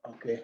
Okay.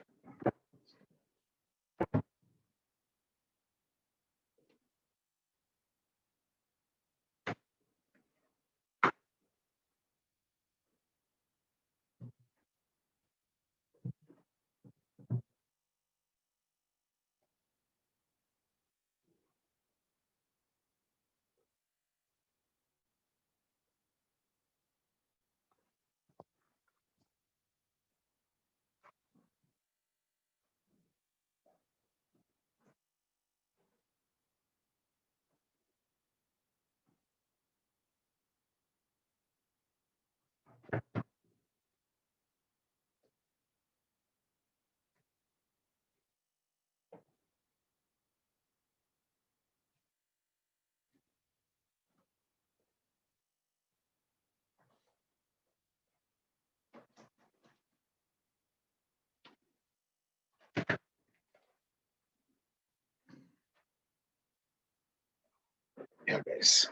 Yeah, guys.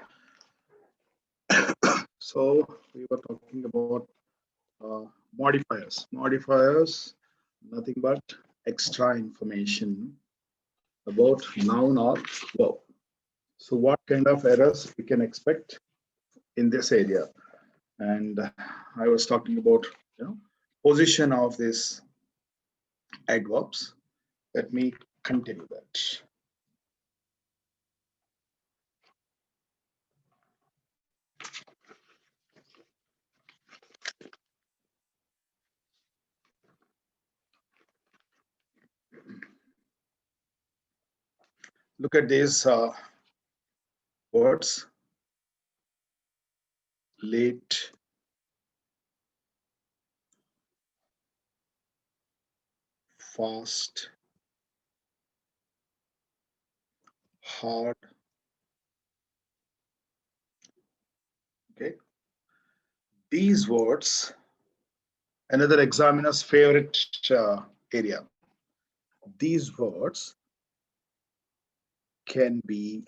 So we were talking about modifiers. Modifiers, nothing but extra information about noun or verb. So what kind of errors we can expect in this area? And I was talking about position of these adverbs. Let me continue that. Look at these words: late, fast, hard. Okay, these words, another examiner's favorite area. These words can be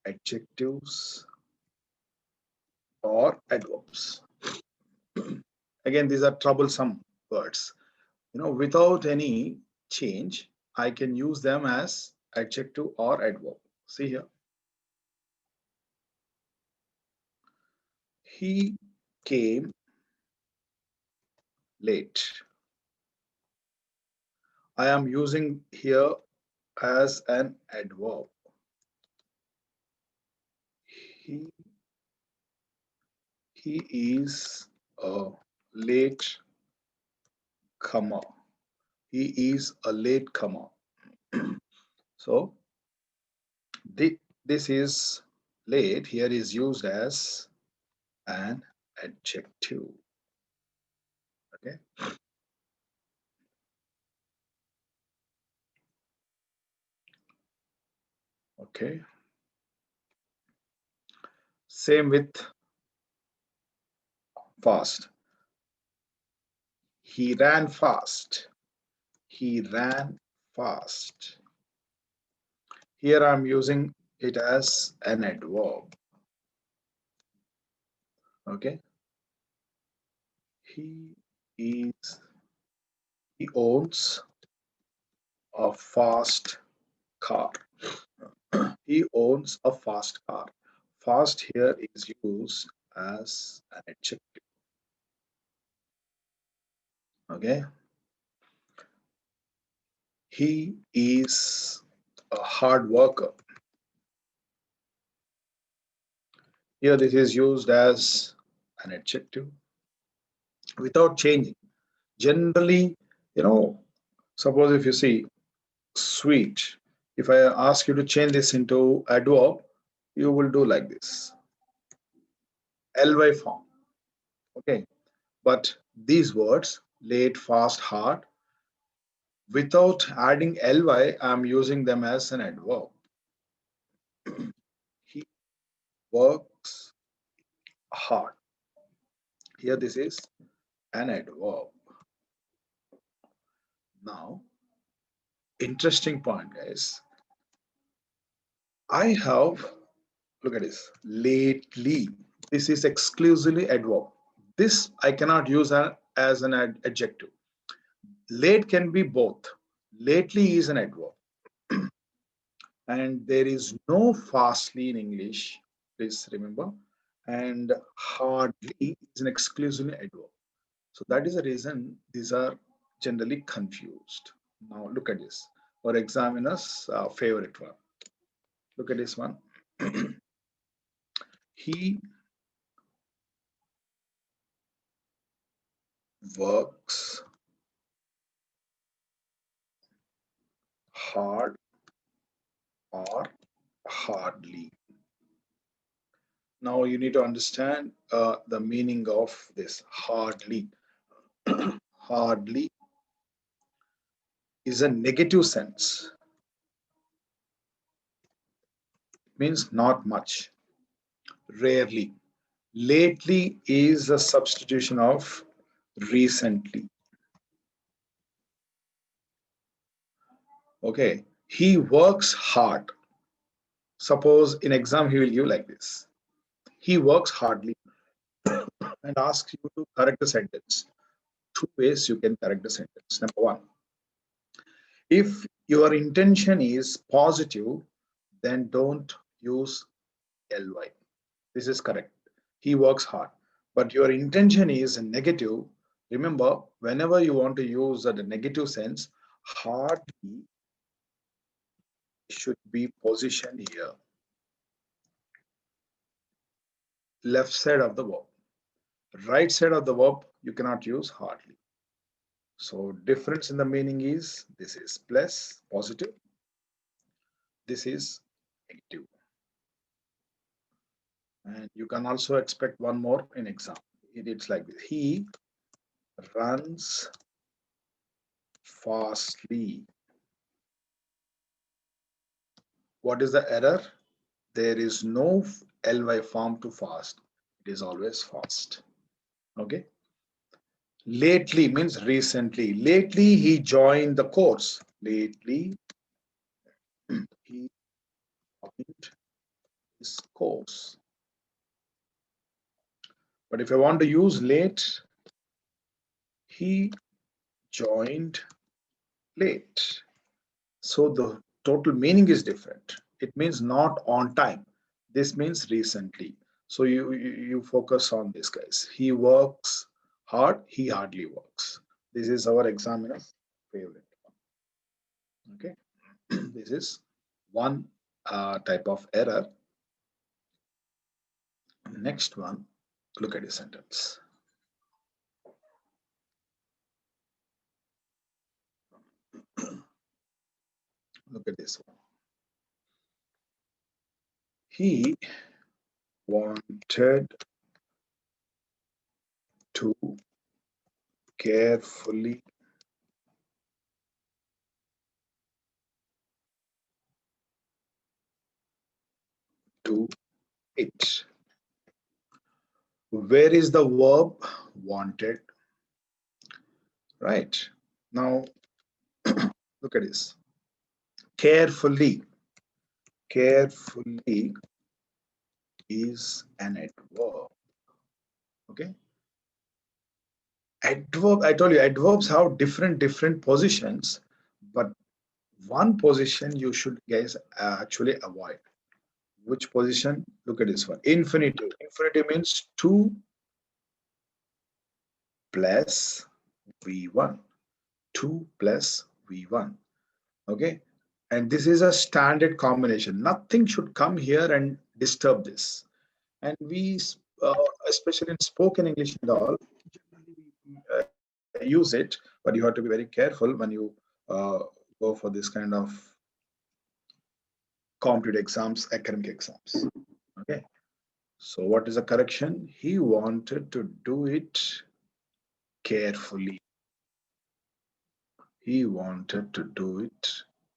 adjectives or adverbs. Again, these are troublesome words. Without any change, I can use them as adjective or adverb. See here. He came late. I am using here as an adverb. He, he is a late comer. He is a late comer. So this is late here is used as an adjective. Okay. Okay. Same with fast. He ran fast. He ran fast. Here I'm using it as an adverb. Okay. He is, he owns a fast car. He owns a fast car. Fast here is used as an adjective. Okay. He is a hard worker. Here this is used as an adjective without changing. Generally, suppose if you see sweet, if I ask you to change this into adverb, you will do like this. Ly form. Okay. But these words, late, fast, hard, without adding ly, I'm using them as an adverb. He works hard. Here this is an adverb. Now, interesting point, guys. I have, look at this, lately. This is exclusively adverb. This I cannot use as an adjective. Late can be both. Lately is an adverb, and there is no fastly in English. Please remember, and hardly is an exclusively adverb. So that is the reason these are generally confused. Now look at this. Our examiner's favorite one. Look at this one. He works hard or hardly. Now you need to understand the meaning of this hardly. Hardly is a negative sense, means not much, rarely. Lately is a substitution of recently. Okay, he works hard. Suppose in exam he will give like this. He works hardly and asks you to correct the sentence. Two ways you can correct the sentence. Number one, if your intention is positive, then don't use ly. This is correct. He works hard. But your intention is negative. Remember, whenever you want to use the negative sense, hardly should be positioned here, left side of the verb. Right side of the verb, you cannot use hardly. So difference in the meaning is this is plus positive, this is negative. And you can also expect one more in exam. It's like this. He runs fastly. What is the error? There is no ly form to fast. It is always fast. Okay. Lately means recently. Lately he joined the course. Lately he joined his course. But if I want to use late, he joined late. So the total meaning is different. It means not on time. This means recently. So you focus on this, guys. He works hard, he hardly works. This is our examiner's favorite one. Okay. This is one type of error. Next one, look at the sentence. Look at this one. He wanted to carefully do it. Where is the verb wanted? Right. Now, look at this. Carefully. Carefully is an adverb. Okay. Adverb, I told you, adverbs have different positions, but one position you should guys actually avoid. Which position? Look at this one. Infinitive. Infinitive means 2 plus V1. 2 plus V1. Okay. And this is a standard combination. Nothing should come here and disturb this. And we, especially in spoken English and all, use it, but you have to be very careful when you uh, go for this kind of competitive exams, academic exams. Okay. So what is the correction? He wanted to do it carefully. He wanted to do it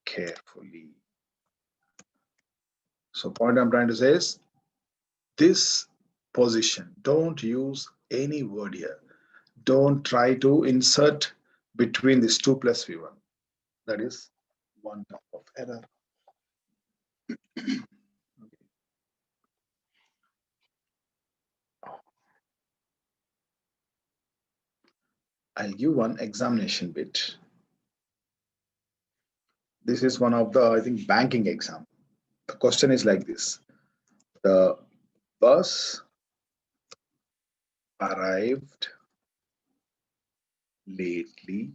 carefully. So point I'm trying to say is this position, don't use any word here. Don't try to insert between this 2 plus V1. That is one type of error. Okay. I'll give one examination bit. This is one of the, I think, banking exam. The question is like this. The bus arrived lately,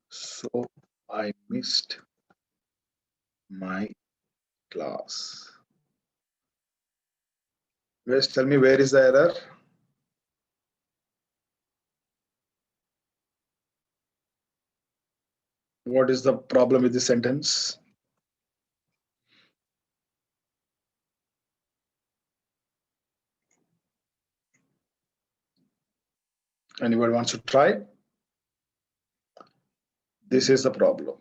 so I missed my class. Guys, tell me, where is the error? What is the problem with this sentence? Anybody wants to try? This is the problem.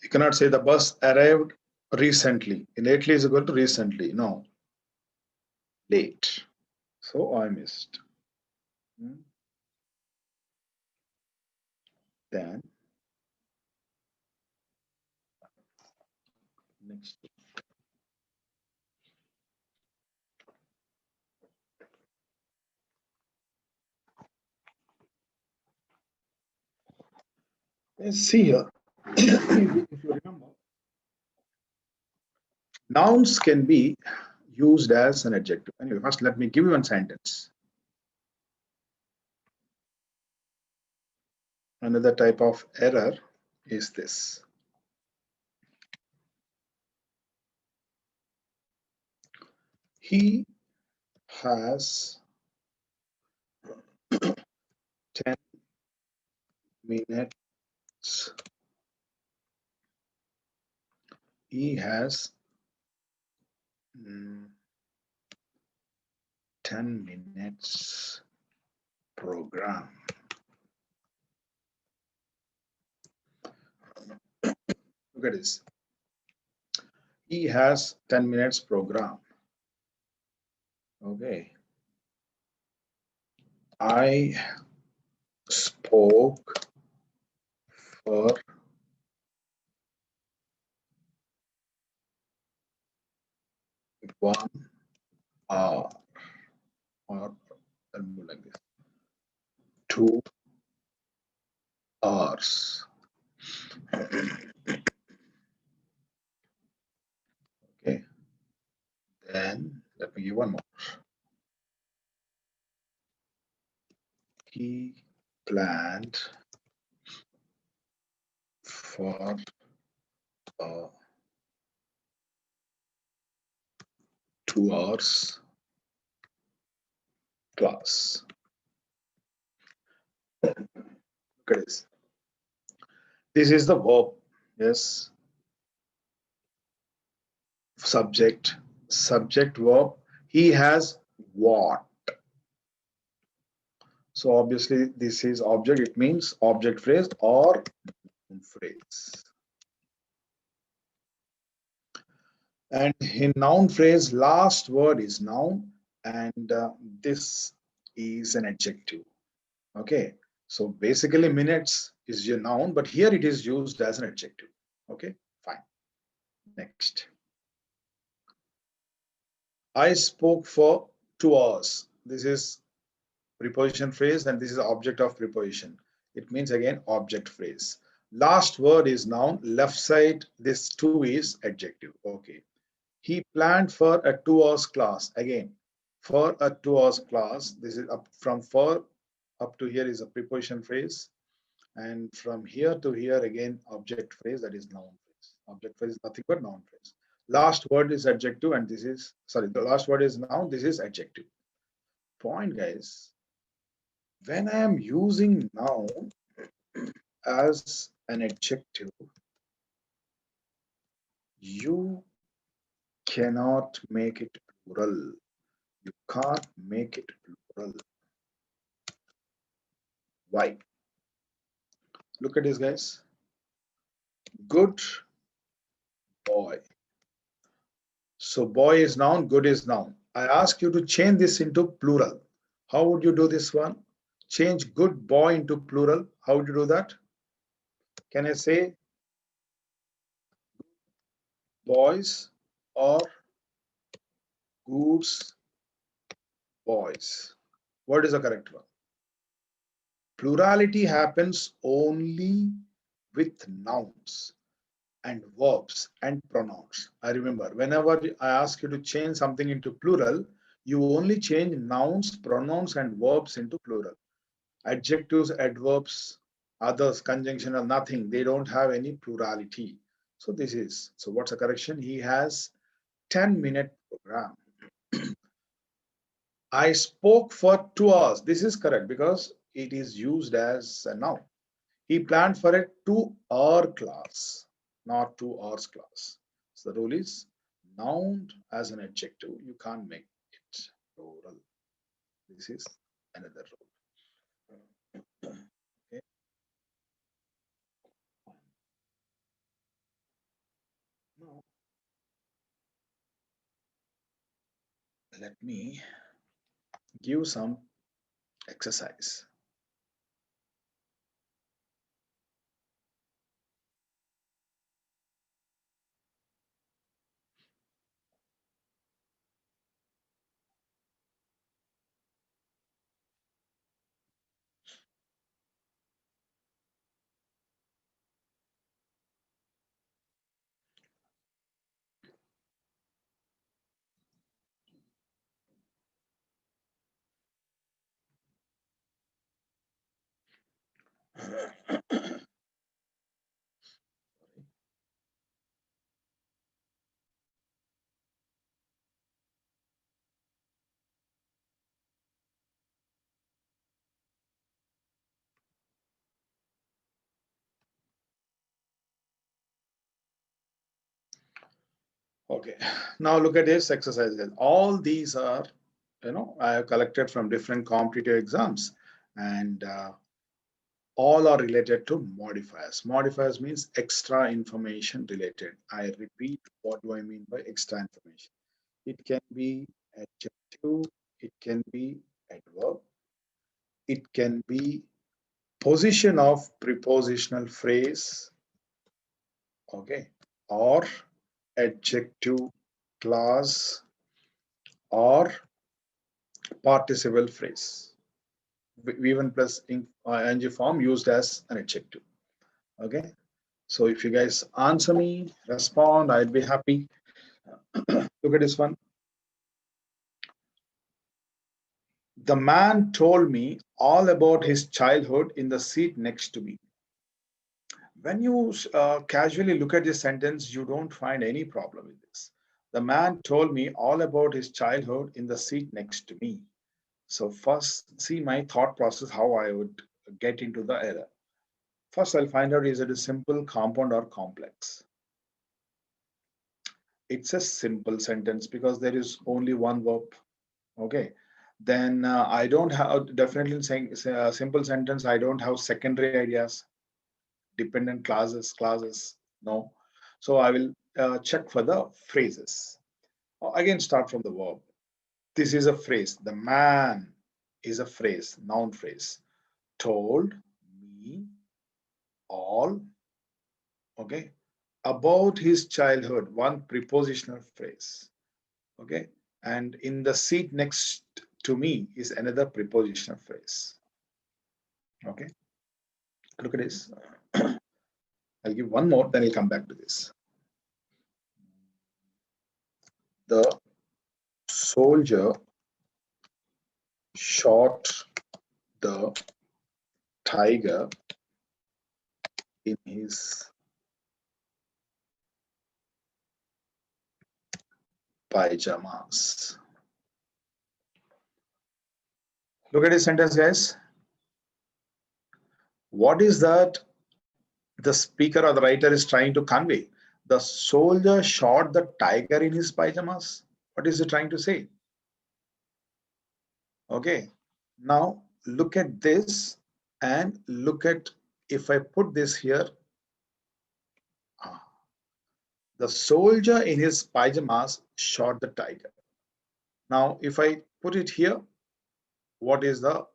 You cannot say the bus arrived recently. Lately is equal to recently. No, late. So I missed. Then next. Let's see here. If you remember, nouns can be used as an adjective. Anyway, first let me give you one sentence. Another type of error is this. He has 10 minutes. He has 10 minutes program. Look at this. He has 10 minutes program. Okay. I spoke for 1 hour, or I'll do like this, 2 hours. Okay. Then let me give one more. He planned for a 2 hours class. Look at this. This is the verb. Yes. Subject, verb. He has what? So obviously this is object. It means object phrase or noun phrase. And in noun phrase, last word is noun, and this is an adjective. Okay. So basically minutes is your noun, but here it is used as an adjective. Okay, fine. Next. I spoke for 2 hours. This is preposition phrase, and this is object of preposition. It means again object phrase. Last word is noun, left side this 2 is adjective. Okay. He planned for a 2 hours class. Again, for a 2 hours class, this is up from for up to here is a preposition phrase, and from here to here again object phrase, that is noun phrase. Object phrase is nothing but noun phrase. Last word is adjective, and this is, sorry, the last word is noun, this is adjective. Point, guys, when I am using noun as an adjective, you cannot make it plural. You can't make it plural. Why? Look at this, guys. Good boy. So boy is noun, good is noun. I ask you to change this into plural. How would you do this one? Change good boy into plural. How would you do that? Can I say boys or goods boys? What is the correct one? Plurality happens only with nouns and verbs and pronouns. I remember whenever I ask you to change something into plural, you only change nouns, pronouns, and verbs into plural. Adjectives, adverbs, others, conjunctional, nothing. They don't have any plurality. So this is, so what's the correction? He has 10-minute program. I spoke for 2 hours. This is correct because it is used as a noun. He planned for a 2-hour class, not 2 hours class. So the rule is noun as an adjective, you can't make it plural. This is another rule. Okay. Now, let me give some exercise. Okay, now look at this exercise. All these are, I have collected from different competitive exams, and all are related to modifiers. Modifiers means extra information related. I repeat, what do I mean by extra information? It can be adjective, it can be adverb, it can be position of prepositional phrase, okay, or adjective clause or participle phrase. V1 plus ing form used as an adjective. Okay. So if you guys answer me, respond, I'll be happy. Look at this one. The man told me all about his childhood in the seat next to me. When you casually look at this sentence, you don't find any problem with this. The man told me all about his childhood in the seat next to me. So first, see my thought process, how I would get into the error. First, I'll find out is it a simple, compound, or complex. It's a simple sentence because there is only one verb. Okay. Then I don't have, definitely in saying a simple sentence, I don't have secondary ideas, dependent clauses. No. So I will check for the phrases. Again, start from the verb. This is a phrase. The man is a phrase, noun phrase. Told me all, okay, about his childhood, one prepositional phrase. Okay. And in the seat next to me is another prepositional phrase. Okay. Look at this. I'll give one more, then I'll come back to this. The soldier shot the tiger in his pajamas. Look at this sentence, guys. What is that the speaker or the writer is trying to convey? The soldier shot the tiger in his pajamas. What is he trying to say? Okay. Now look at this and look at, if I put this here, the soldier in his pajamas shot the tiger. Now, if I put it here, what is the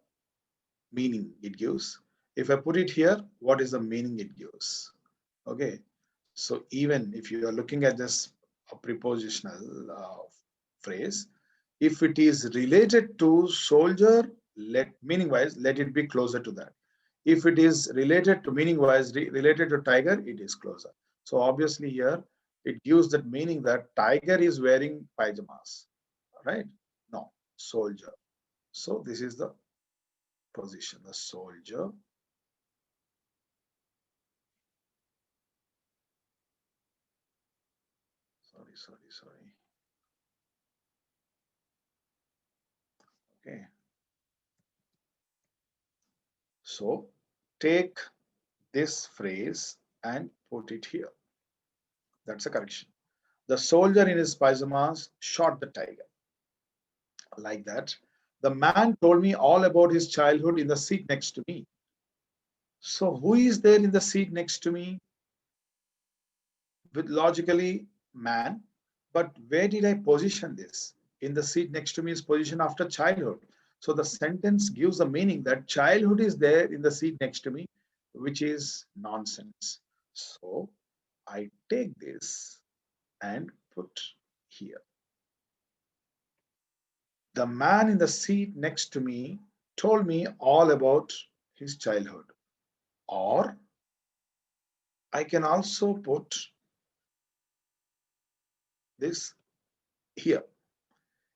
meaning it gives? If I put it here, what is the meaning it gives? Okay. So even if you are looking at this prepositional phrase, if it is related to soldier, let meaning wise, let it be closer to that. If it is related to meaning wise, related to tiger, it is closer. So obviously here it gives that meaning that tiger is wearing pajamas, right? No, soldier. So this is the position, the soldier. Sorry. Okay. So take this phrase and put it here. That's a correction. The soldier in his pajamas shot the tiger. Like that. The man told me all about his childhood in the seat next to me. So who is there in the seat next to me? With logically man, but where did I position this? In the seat next to me is position after childhood. So the sentence gives a meaning that childhood is there in the seat next to me, which is nonsense. So I take this and put here. The man in the seat next to me told me all about his childhood. Or I can also put this here.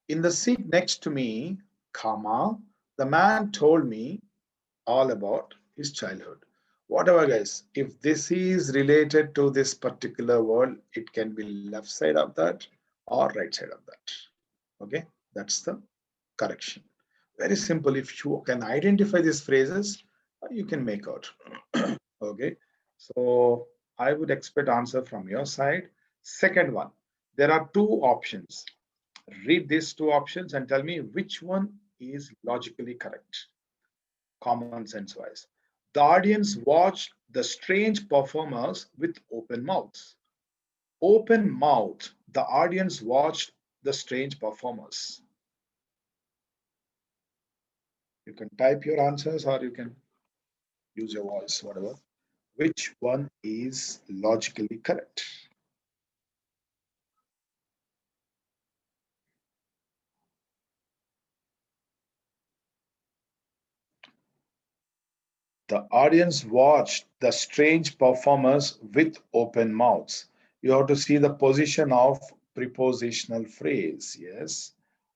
In the seat next to me, comma, the man told me all about his childhood. Whatever, guys, if this is related to this particular word, it can be left side of that or right side of that. Okay, that's the correction. Very simple. If you can identify these phrases, you can make out. Okay, so I would expect answer from your side. Second one, there are two options. Read these two options and tell me which one is logically correct, common sense wise. The audience watched the strange performers with open mouths. Open mouth. The audience watched the strange performers. You can type your answers or you can use your voice, whatever. Which one is logically correct? The audience watched the strange performers with open mouths. You have to see the position of prepositional phrase. Yes,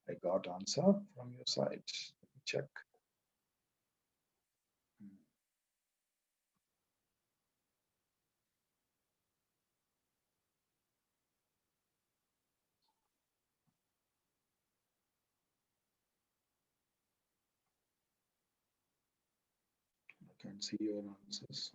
I got answer from your side. Check. I can see your answers.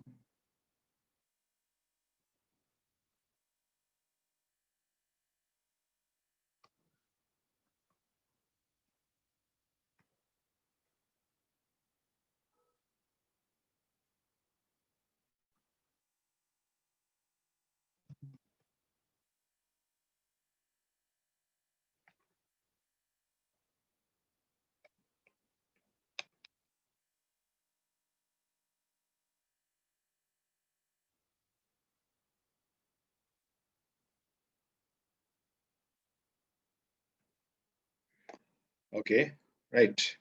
Okay, right.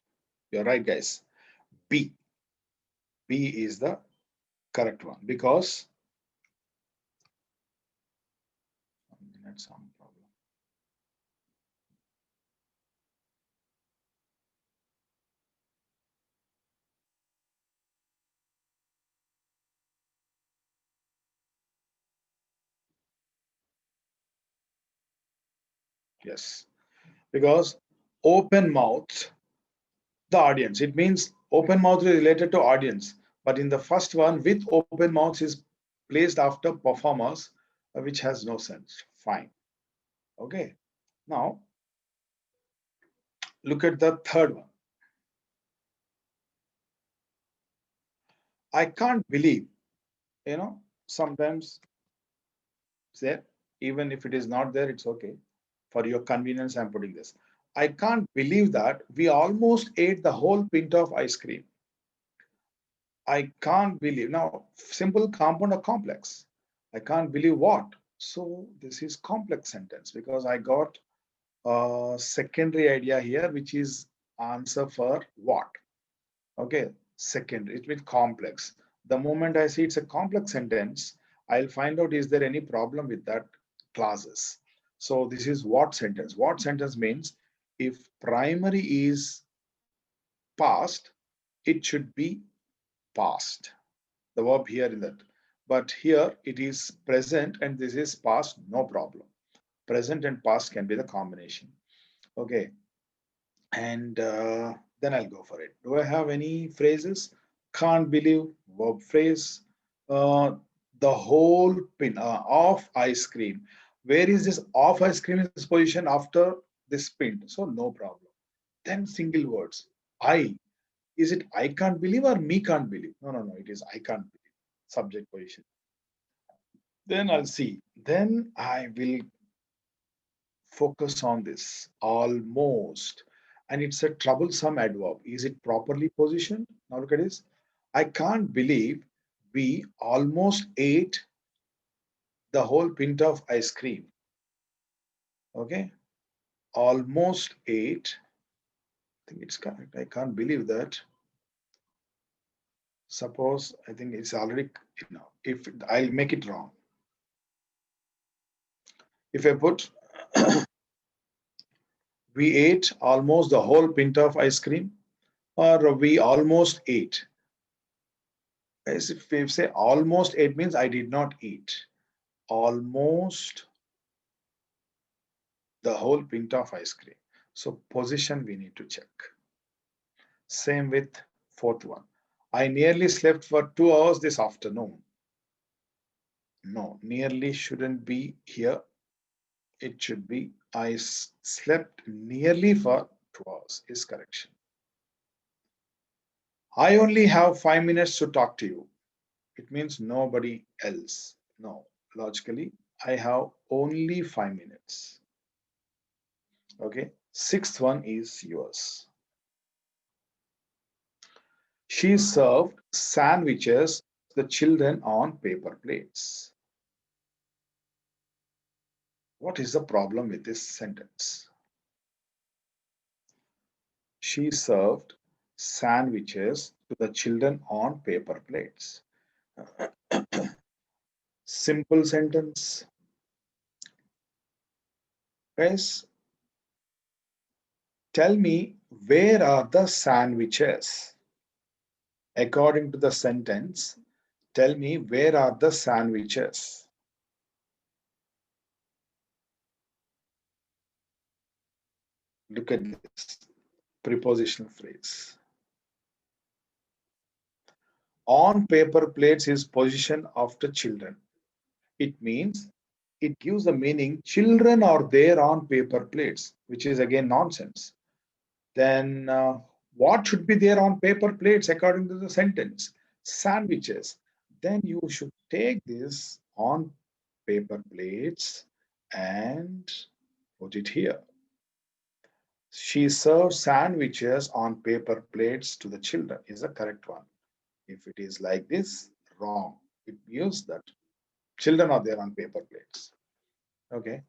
You're right, guys. B. B is the correct one because some problem. Yes, because open mouth, the audience. It means open mouth is related to audience. But in the first one, with open mouth is placed after performers, which has no sense. Fine. Okay. Now, look at the third one. I can't believe, sometimes there, even if it is not there, it's okay. For your convenience, I'm putting this. I can't believe that we almost ate the whole pint of ice cream. I can't believe. Now, simple, compound, or complex. I can't believe what. So this is complex sentence because I got a secondary idea here, which is answer for what. Okay. secondary. It means complex. The moment I see it's a complex sentence, I'll find out is there any problem with that clauses. So this is what sentence. What sentence means if primary is past, it should be past. The verb here in that. But here it is present and this is past, no problem. Present and past can be the combination. Okay. And then I'll go for it. Do I have any phrases? Can't believe, verb phrase. Uh, the whole pin of ice cream. Where is this of ice cream is position after this pin? So no problem. Then single words. I. Is it I can't believe or me can't believe? No, no, no. It is I can't believe. Subject position. Then I'll see. Then I will focus on this almost, and it's a troublesome adverb. Is it properly positioned? Now look at this. I can't believe we almost ate the whole pint of ice cream. Okay, almost ate. I think it's correct. I can't believe that. Suppose I think it's already, if I'll make it wrong. If I put we ate almost the whole pint of ice cream, or we almost ate. As if we say almost ate means I did not eat. Almost the whole pint of ice cream. So position we need to check. Same with fourth one. I nearly slept for 2 hours this afternoon. No, nearly shouldn't be here. It should be I slept nearly for 2 hours is correction. I only have 5 minutes to talk to you. It means nobody else. No, logically, I have only 5 minutes. Okay, sixth one is yours. She served sandwiches to the children on paper plates. What is the problem with this sentence? She served sandwiches to the children on paper plates. Simple sentence. Guys, tell me where are the sandwiches? According to the sentence, tell me where are the sandwiches? Look at this prepositional phrase. On paper plates is position after children. It means it gives the meaning children are there on paper plates, which is again nonsense. Then what should be there on paper plates according to the sentence? Sandwiches. Then you should take this on paper plates and put it here. She served sandwiches on paper plates to the children is the correct one. If it is like this, wrong. It means that children are there on paper plates. Okay.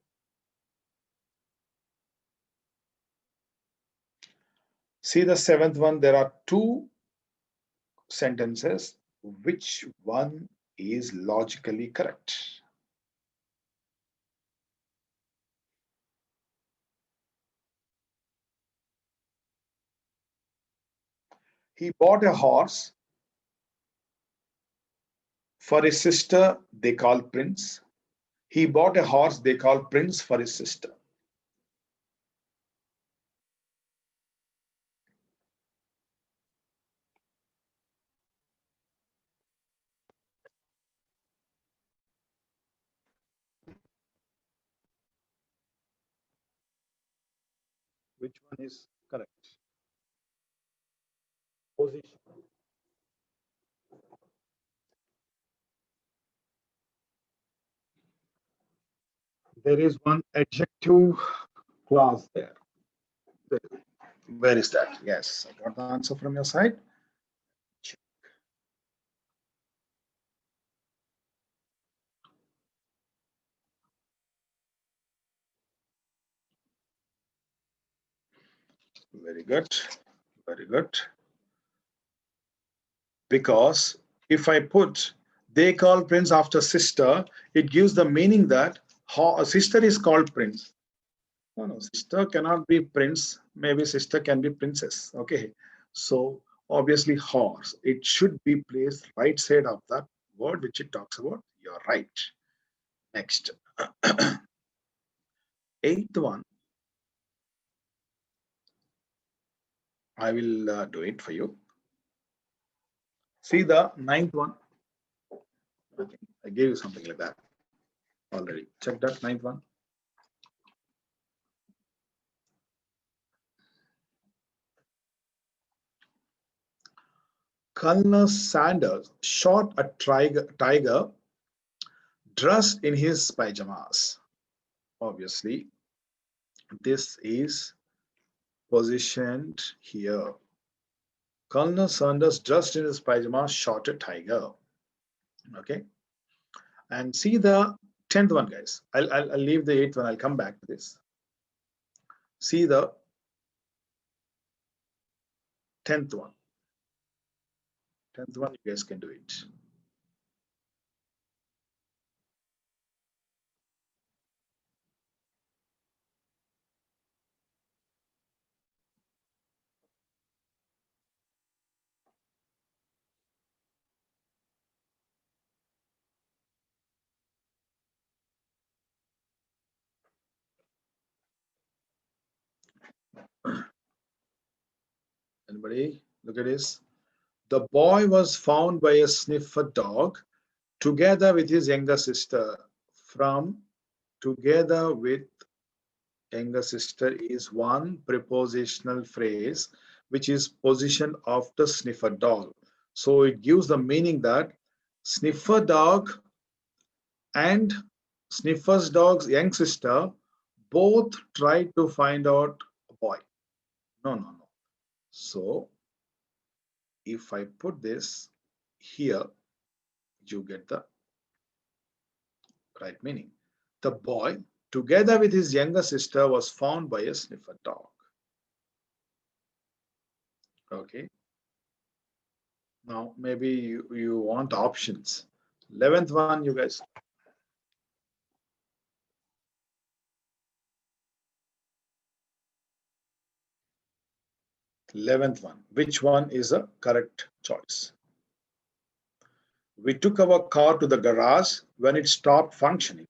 See the seventh one. There are two sentences. Which one is logically correct? He bought a horse for his sister, they call Prince. He bought a horse they call Prince for his sister. Which one is correct? Position. There is one adjective clause there. Where is that? Yes, I got the answer from your side. Very good. Very good. because if I put they call prince after sister, it gives the meaning that a sister is called prince. No, no, sister cannot be prince. Maybe sister can be princess. Okay. So obviously horse. It should be placed right side of that word which it talks about. You're right. Next. Eighth one. I will do it for you. See the ninth one. Okay. I gave you something like that already. Check that ninth one. Colonel Sanders shot a tiger dressed in his pajamas. Obviously, this is positioned here. Colonel Sanders, dressed in his pajamas, shot a tiger. Okay, and see the 10th one, guys. I'll leave the 8th one. I'll come back to this. See the 10th one. 10th one, you guys can do it. Anybody look at this? The boy was found by a sniffer dog together with his younger sister. From together with younger sister is one prepositional phrase which is positioned after sniffer dog. So it gives the meaning that sniffer dog and sniffer's dog's young sister both tried to find out a boy. No, no, no. So if I put this here, you get the right meaning. The boy, together with his younger sister, was found by a sniffer dog. Okay. Now, maybe you want options. 11th one, you guys. 11th one. Which one is a correct choice? We took our car to the garage when it stopped functioning.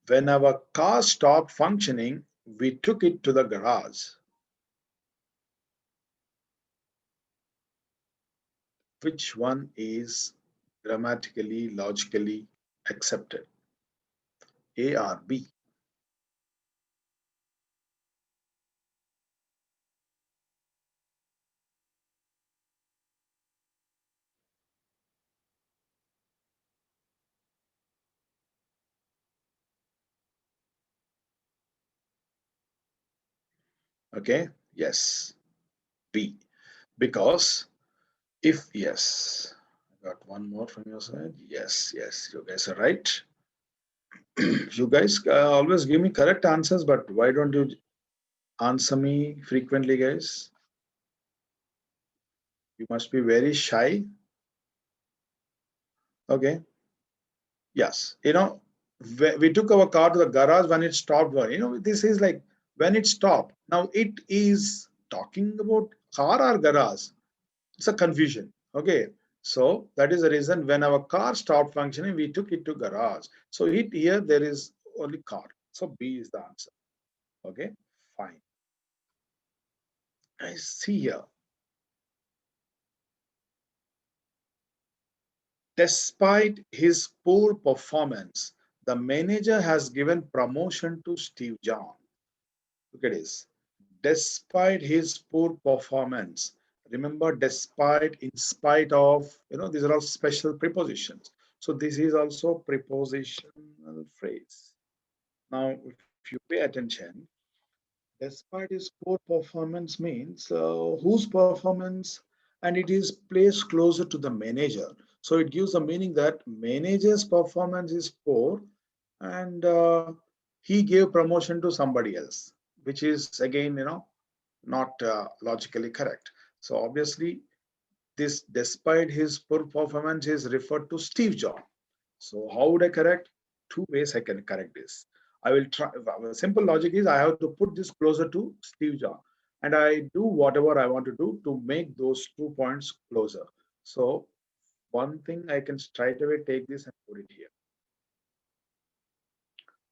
When our car stopped functioning, we took it to the garage. Which one is grammatically, logically accepted? A or B? Okay, yes, B. Because if yes, I got one more from your side. Yes, yes, you guys are right. You guys always give me correct answers, but why don't you answer me frequently, guys? You must be very shy. Okay. Yes. We took our car to the garage when it stopped. This is like when it stopped. Now it is talking about car or garage. It's a confusion. Okay. So that is the reason when our car stopped functioning, we took it to garage. So here there is only car. So B is the answer. Okay. Fine. I see here. Despite his poor performance, the manager has given promotion to Steve John. Look at this. Despite his poor performance, remember, despite, in spite of, these are all special prepositions. So this is also prepositional phrase. Now, if you pay attention, despite his poor performance means whose performance, and it is placed closer to the manager. So it gives a meaning that manager's performance is poor, and he gave promotion to somebody else, which is again, not logically correct. So obviously, this despite his poor performance is referred to Steve Jobs. So how would I correct? Two ways I can correct this. I will try. Simple logic is I have to put this closer to Steve Jobs, and I do whatever I want to do to make those 2 points closer. So one thing I can straight away take this and put it here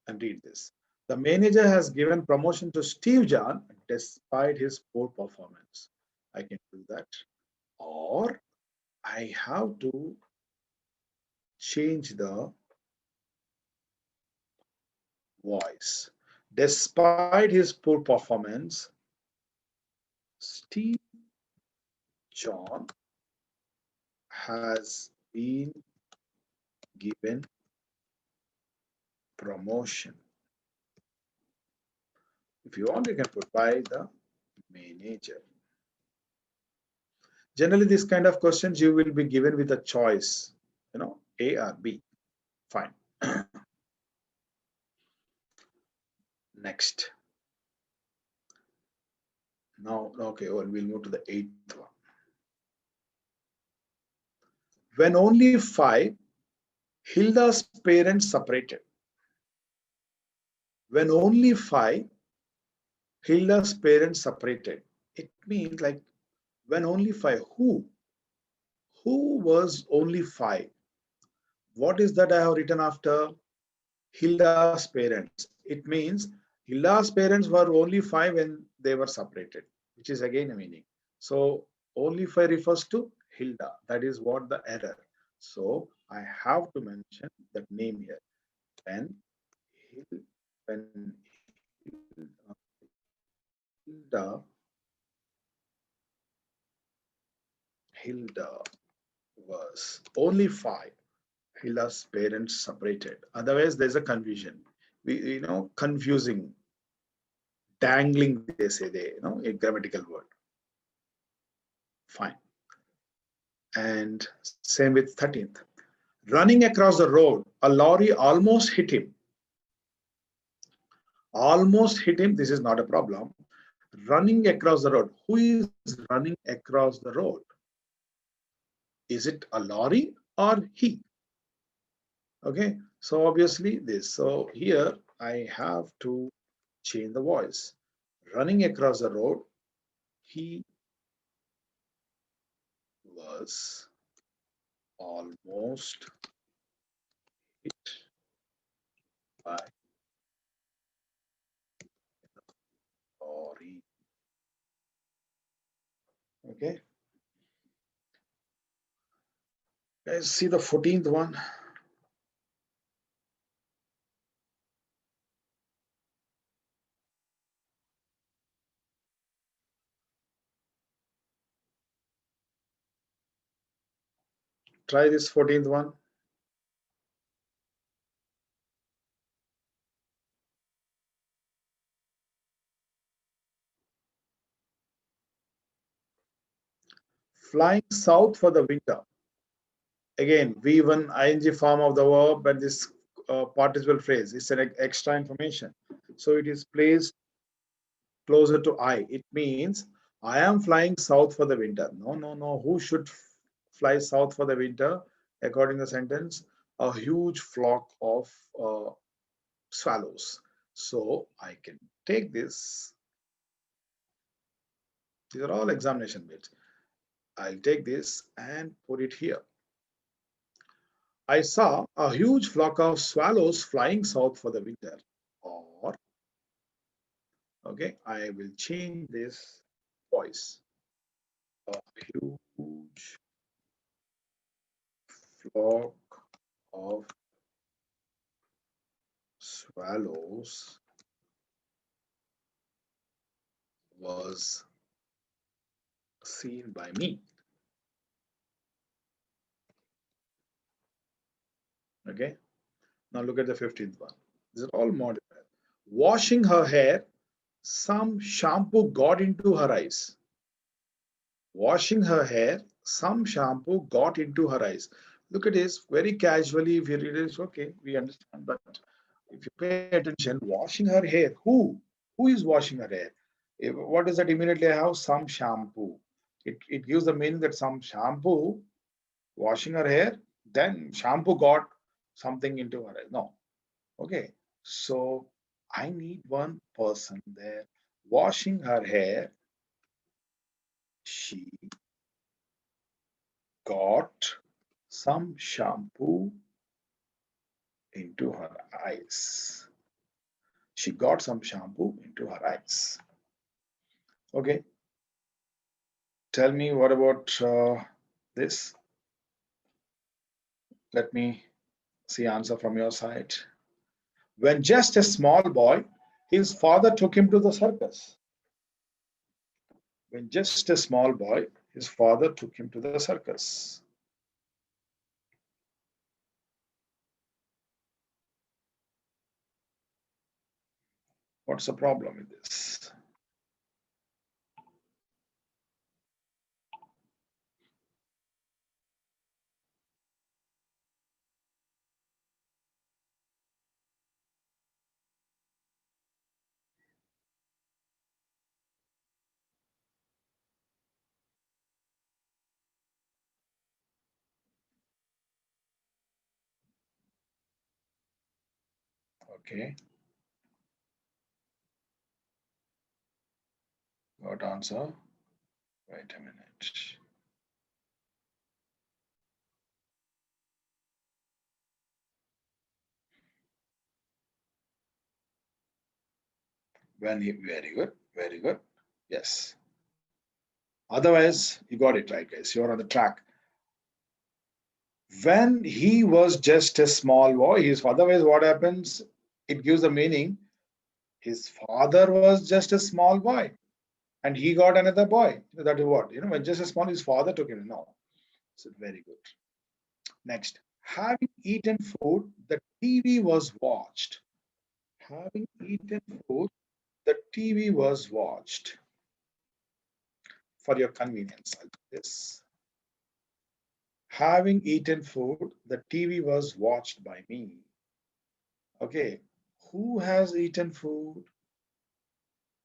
and read this. The manager has given promotion to Steve Jobs despite his poor performance. I can do that, or I have to change the voice. Despite his poor performance, Steve Jobs has been given promotion. If you want, you can put by the manager. Generally, this kind of questions you will be given with a choice, A or B. Fine. Next. Now, okay, well, we'll move to the 8th one. When only 5, Hilda's parents separated. When only 5, Hilda's parents separated. It means like when only 5. Who was only 5? What is that I have written after? Hilda's parents. It means Hilda's parents were only 5 when they were separated, which is again a meaning. So only 5 refers to Hilda. That is what the error. So I have to mention that name here. When Hilda was only 5, Hilda's parents separated. Otherwise, there's a confusion. Confusing, dangling, they say a grammatical word. Fine. And same with 13th. Running across the road, a lorry almost hit him. Almost hit him. This is not a problem. Running across the road. Who is running across the road? Is it a lorry or he? Okay, so obviously this. So here I have to change the voice. Running across the road, he was almost hit by lorry. Okay. Let's see the 14th one. Try this 14th one. Flying south for the winter. Again, V1 ing form of the verb, but this participle phrase is an extra information. So it is placed closer to I. It means I am flying south for the winter. No, no, no. Who should fly south for the winter? According to the sentence, a huge flock of swallows. So I can take this. These are all examination bits. I'll take this and put it here. I saw a huge flock of swallows flying south for the winter. Or, okay, I will change this voice. A huge flock of swallows was seen by me. Okay, now look at the 15th one. These are all modified. Washing her hair, some shampoo got into her eyes. Washing her hair, some shampoo got into her eyes. Look at this very casually. If you read it, okay, we understand. But if you pay attention, washing her hair, who is washing her hair? What does that immediately have? Some shampoo. It gives the meaning that some shampoo washing her hair, then shampoo got something into her hair. No. Okay. So I need one person there washing her hair. She got some shampoo into her eyes. She got some shampoo into her eyes. Okay. Tell me what about this? Let me see answer from your side. When just a small boy, his father took him to the circus. When just a small boy, his father took him to the circus. What's the problem with this? Okay, got answer. Wait a minute. Very good, very good. Yes. Otherwise, you got it right, guys. You're on the track. When he was just a small boy, his father, otherwise, what happens? It gives the meaning. His father was just a small boy, and he got another boy. That is what when just a small, his father took him. No, so very good. Next, having eaten food, the TV was watched. Having eaten food, the TV was watched. For your convenience, I'll do this. Having eaten food, the TV was watched by me. Okay, who has eaten food?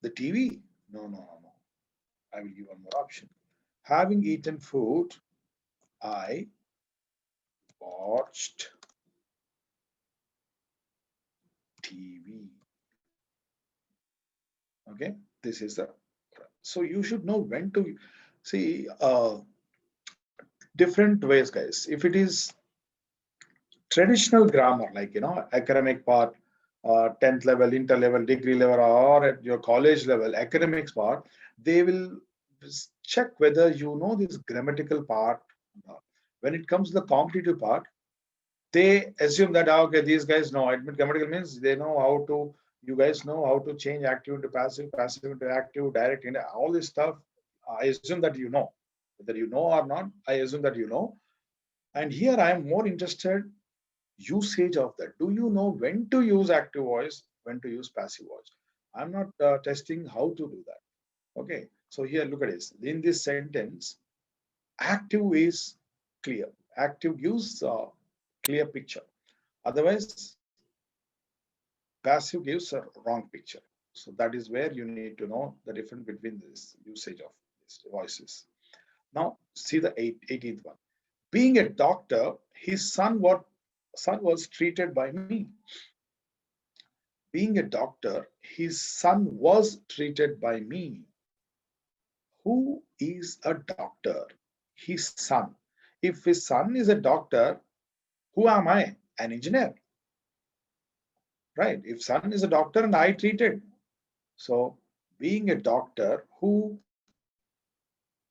The TV? No, no, no, no. I will give one more option. Having eaten food, I watched TV. Okay, this is the so you should know when to see different ways, guys. If it is traditional grammar, like academic part, 10th level, inter level, degree level, or at your college level, academics part, they will check whether you know this grammatical part. When it comes to the competitive part, they assume that okay, these guys know. Admit grammatical means they know how to. You guys know how to change active into passive, passive into active, direct into all this stuff. I assume that you know. Whether you know or not, I assume that you know. And here I am more interested usage of that. Do you know when to use active voice, when to use passive voice? I'm not testing how to do that. Okay. So here, look at this. In this sentence, active is clear. Active gives a clear picture. Otherwise, passive gives a wrong picture. So that is where you need to know the difference between this usage of these voices. Now, see the 18th one. Being a doctor, his son was treated by me. Being a doctor, his son was treated by me. Who is a doctor? His son. If his son is a doctor, who am I? An engineer. Right? If son is a doctor and I treated. So being a doctor, who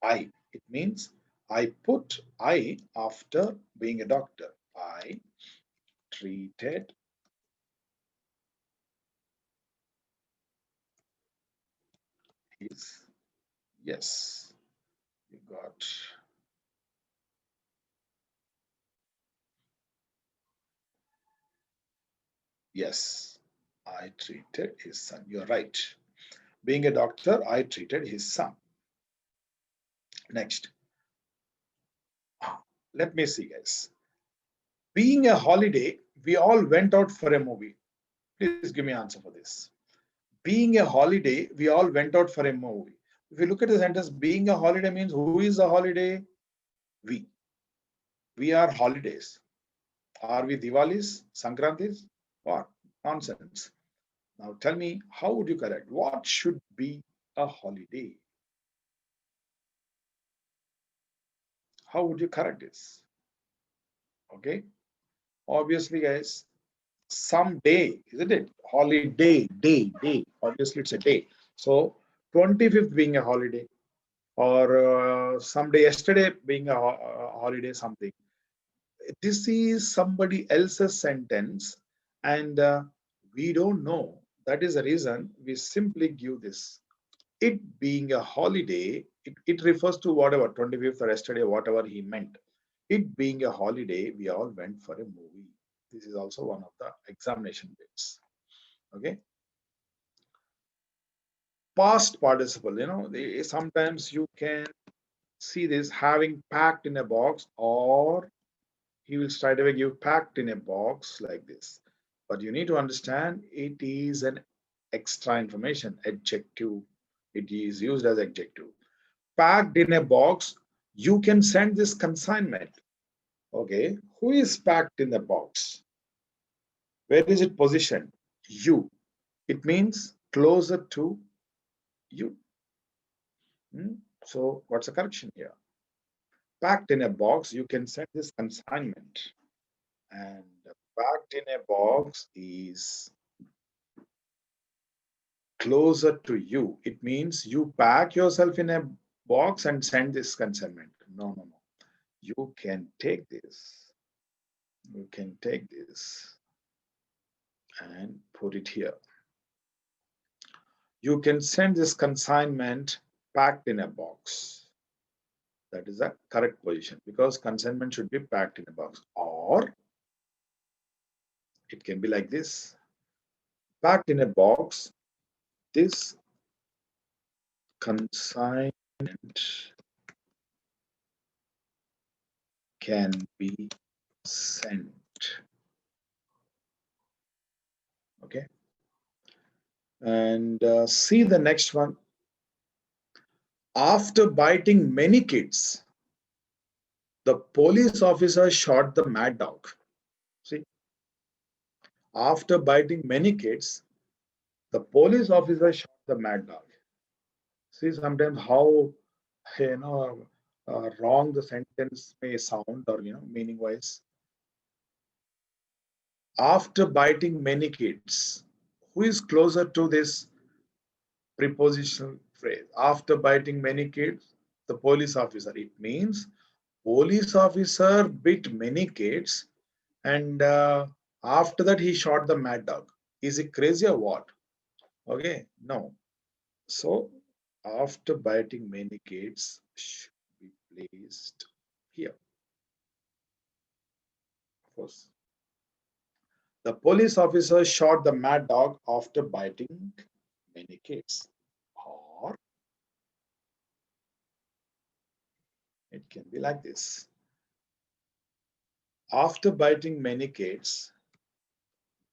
I, it means I put I after being a doctor. I treated his, yes, you got, yes, I treated his son. You're right. Being a doctor, I treated his son. Next. Let me see, guys. Being a holiday, we all went out for a movie. Please give me an answer for this. Being a holiday, we all went out for a movie. If you look at the sentence, being a holiday means who is a holiday? We. We are holidays. Are we Diwalis, Sankrantis? What? Nonsense. Now tell me, how would you correct? What should be a holiday? How would you correct this? Okay. Obviously, guys, some day, isn't it? Holiday, day. Obviously, it's a day. So 25th being a holiday, or someday yesterday being a holiday, something. This is somebody else's sentence, and we don't know. That is the reason we simply give this. It being a holiday, it refers to whatever, 25th or yesterday, whatever he meant. It being a holiday, we all went for a movie. This is also one of the examination bits. Okay. Past participle, sometimes you can see this having packed in a box, or he will straight away give packed in a box like this. But you need to understand it is an extra information, adjective. It is used as adjective. Packed in a box, you can send this consignment. Okay, who is packed in the box? Where is it positioned? You. It means closer to you. So what's the correction here? Packed in a box, you can send this consignment. And packed in a box is closer to you. It means you pack yourself in a box and send this consignment. No. You can take this. You can take this and put it here. You can send this consignment packed in a box. That is the correct position, because consignment should be packed in a box. Or it can be like this. Packed in a box, this consignment can be sent. Okay. And see the next one. After biting many kids, the police officer shot the mad dog. See, after biting many kids, the police officer shot the mad dog. See, sometimes how wrong the sentence may sound, or meaning wise. After biting many kids, who is closer to this prepositional phrase? After biting many kids, the police officer. It means police officer bit many kids, and after that he shot the mad dog. Is he crazy or what? Okay, no. So after biting many kids should be placed here. Of course. The police officer shot the mad dog after biting many kids. Or it can be like this. After biting many kids,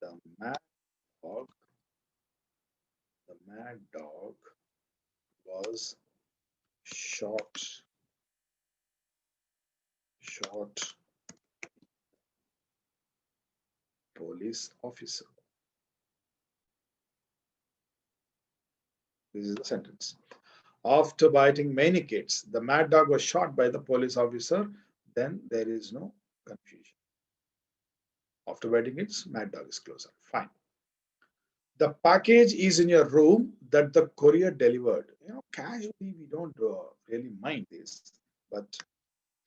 the mad dog, the mad dog was shot police officer. This is the sentence. After biting many kids, the mad dog was shot by the police officer. Then there is no confusion. After biting it, mad dog is closer. Fine. The package is in your room that the courier delivered. Casually we don't really mind this, but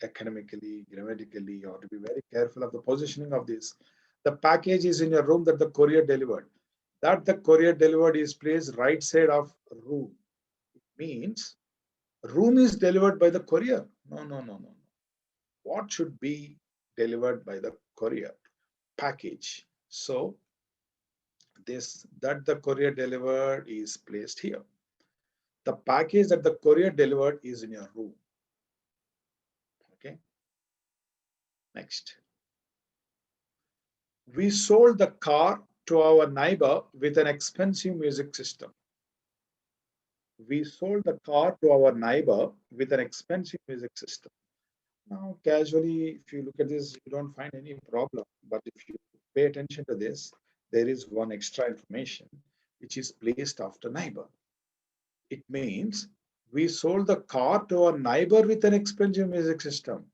academically, grammatically, you have to be very careful of the positioning of this. The package is in your room that the courier delivered. That the courier delivered is placed right side of room. It means room is delivered by the courier. No. What should be delivered by the courier? Package. So this that the courier delivered is placed here. The package that the courier delivered is in your room. Okay. Next. We sold the car to our neighbor with an expensive music system. We sold the car to our neighbor with an expensive music system. Now, casually, if you look at this, you don't find any problem. But if you pay attention to this, there is one extra information which is placed after neighbor. It means we sold the car to our neighbor with an expensive music system.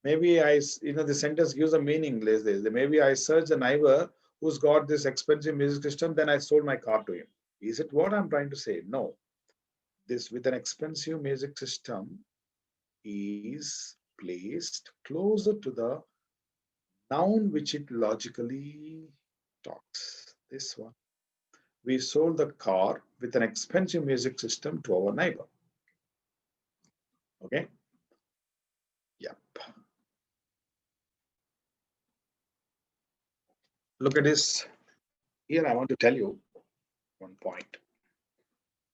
Maybe the sentence gives a meaning like this. Maybe I search a neighbor who's got this expensive music system, then I sold my car to him. Is it what I'm trying to say? No. This with an expensive music system is placed closer to the noun which it logically talks. This one. We sold the car with an expensive music system to our neighbor. Okay? Yep. Look at this. Here I want to tell you one point.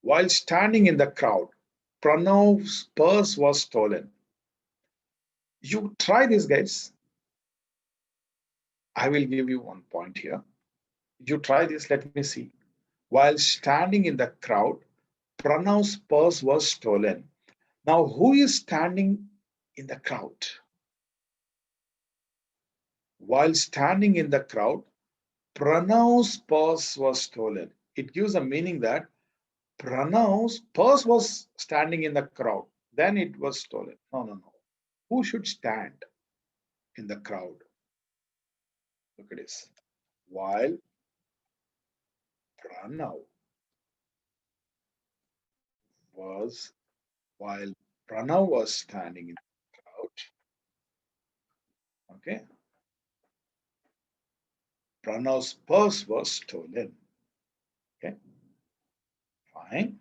While standing in the crowd, Pranav's purse was stolen. You try this, guys. I will give you one point here. You try this, let me see. While standing in the crowd, Pranav's purse was stolen. Now, who is standing in the crowd? While standing in the crowd, Pranav's purse was stolen. It gives a meaning that Pranav's purse was standing in the crowd. Then it was stolen. No, no, no. Who should stand in the crowd? Look at this. While Pranav was while Pranav was standing in the crowd, okay, Pranav's purse was stolen. Okay, fine.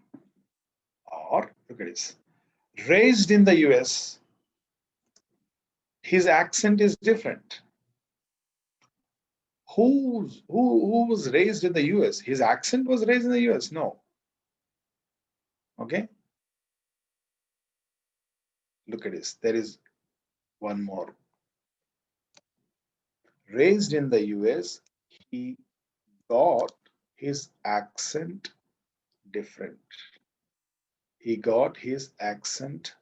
Or look at this. Raised in the US, his accent is different. Who was raised in the US? His accent was raised in the US? No. Okay. Look at this. There is one more. Raised in the US, he got his accent different. He got his accent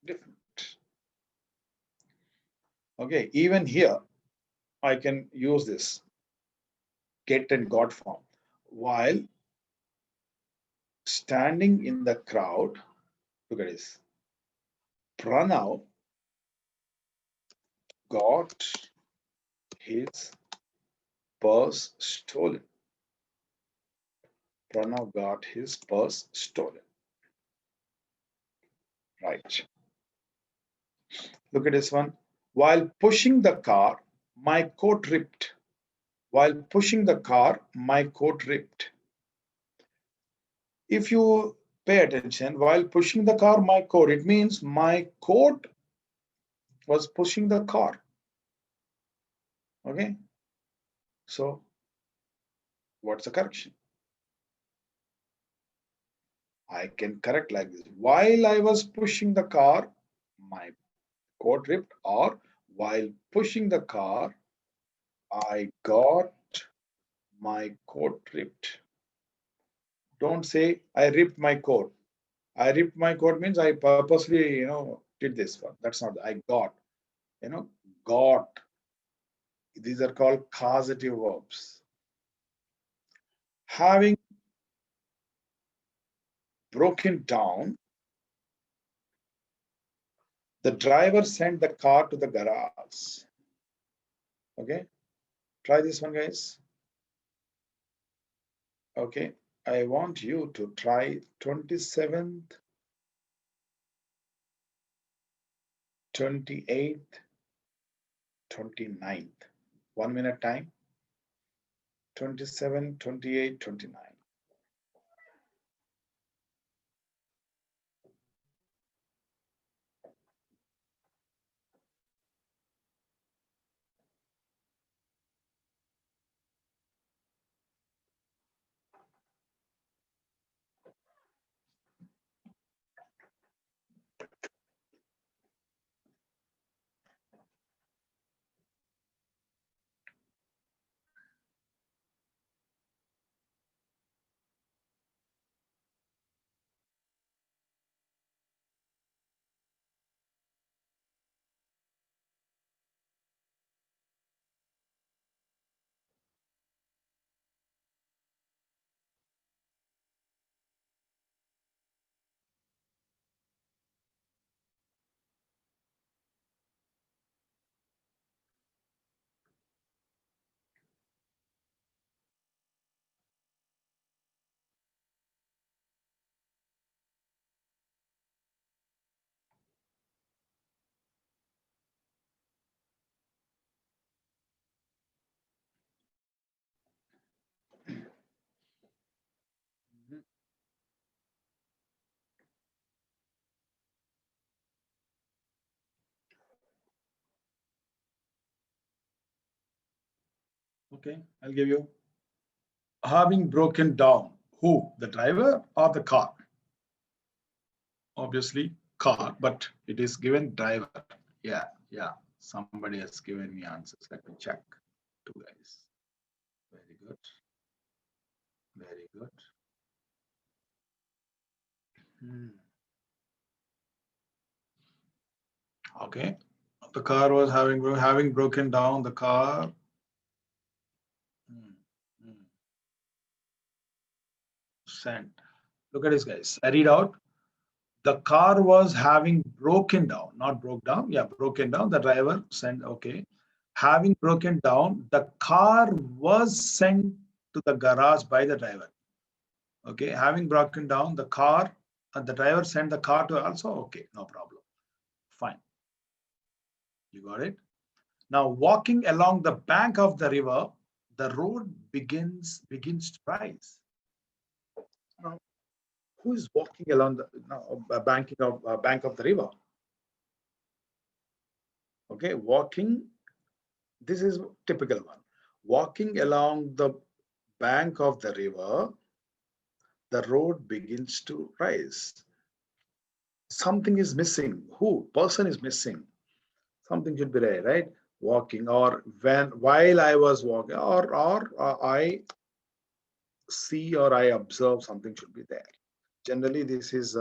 different. Okay, even here, I can use this get and got form. While standing in the crowd, look at this. Pranav got his purse stolen. Pranav got his purse stolen. Right. Look at this one. While pushing the car, my coat ripped. While pushing the car, my coat ripped. If you pay attention, while pushing the car, my coat, it means my coat was pushing the car. Okay. So, what's the correction? I can correct like this. While I was pushing the car, my coat ripped, or while pushing the car, I got my coat ripped. Don't say I ripped my coat. I ripped my coat means I purposely, did this one. That's not, I got, got. These are called causative verbs. Having broken down, the driver sent the car to the garage. Okay, try this one, guys. Okay, I want you to try 27th, 28th, 29th. 1 minute time. 27, 28, 29. Okay, I'll give you. Having broken down. Who? The driver or the car? Obviously, car, but it is given driver. Yeah, yeah. Somebody has given me answers. Let me check. Two guys. Very good. Very good. Okay. The car was having broken down. The car. Hmm, hmm. Sent. Look at this, guys. I read out. The car was having broken down, not broke down. Yeah, broken down. The driver sent. Okay. Having broken down, the car was sent to the garage by the driver. Okay. Having broken down, the car, the driver sent the car to also. Okay. No problem. Fine. You got it. Now, walking along the bank of the river, the road begins to rise. Now, who is walking along the bank of the river? Okay, walking. This is typical one. Walking along the bank of the river, the road begins to rise. Something is missing. Who? Person is missing. Something should be there, right? Walking, or while I was walking, or I see or I observe, something should be there. Generally, this is